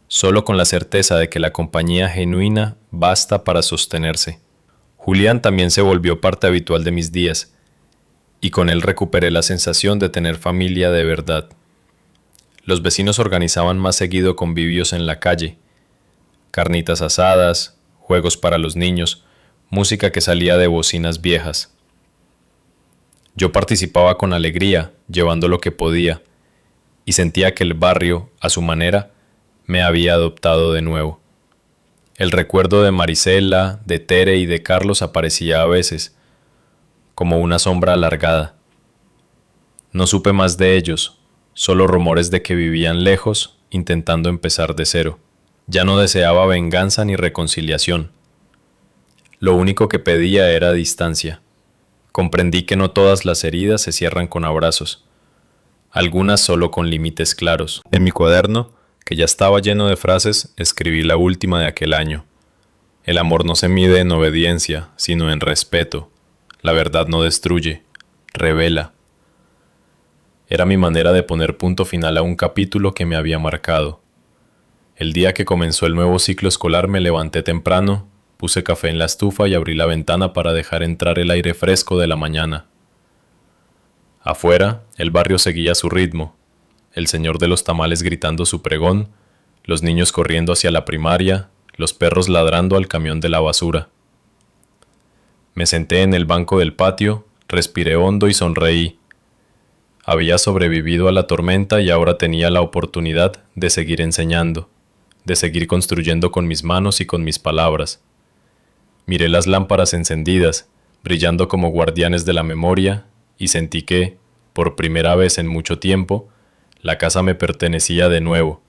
solo con la certeza de que la compañía genuina basta para sostenerse. Julián también se volvió parte habitual de mis días, y con él recuperé la sensación de tener familia de verdad. Los vecinos organizaban más seguido convivios en la calle, carnitas asadas, juegos para los niños, música que salía de bocinas viejas. Yo participaba con alegría, llevando lo que podía, y sentía que el barrio, a su manera, me había adoptado de nuevo. El recuerdo de Marisela, de Tere y de Carlos aparecía a veces, como una sombra alargada. No supe más de ellos, solo rumores de que vivían lejos, intentando empezar de cero. Ya no deseaba venganza ni reconciliación. Lo único que pedía era distancia. Comprendí que no todas las heridas se cierran con abrazos, algunas solo con límites claros. En mi cuaderno, que ya estaba lleno de frases, escribí la última de aquel año. El amor no se mide en obediencia, sino en respeto. La verdad no destruye, revela. Era mi manera de poner punto final a un capítulo que me había marcado. El día que comenzó el nuevo ciclo escolar me levanté temprano, puse café en la estufa y abrí la ventana para dejar entrar el aire fresco de la mañana. Afuera, el barrio seguía su ritmo, el señor de los tamales gritando su pregón, los niños corriendo hacia la primaria, los perros ladrando al camión de la basura. Me senté en el banco del patio, respiré hondo y sonreí. Había sobrevivido a la tormenta y ahora tenía la oportunidad de seguir enseñando, de seguir construyendo con mis manos y con mis palabras. Miré las lámparas encendidas, brillando como guardianes de la memoria, y sentí que, por primera vez en mucho tiempo, la casa me pertenecía de nuevo,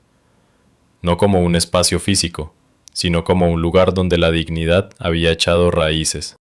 no como un espacio físico, sino como un lugar donde la dignidad había echado raíces.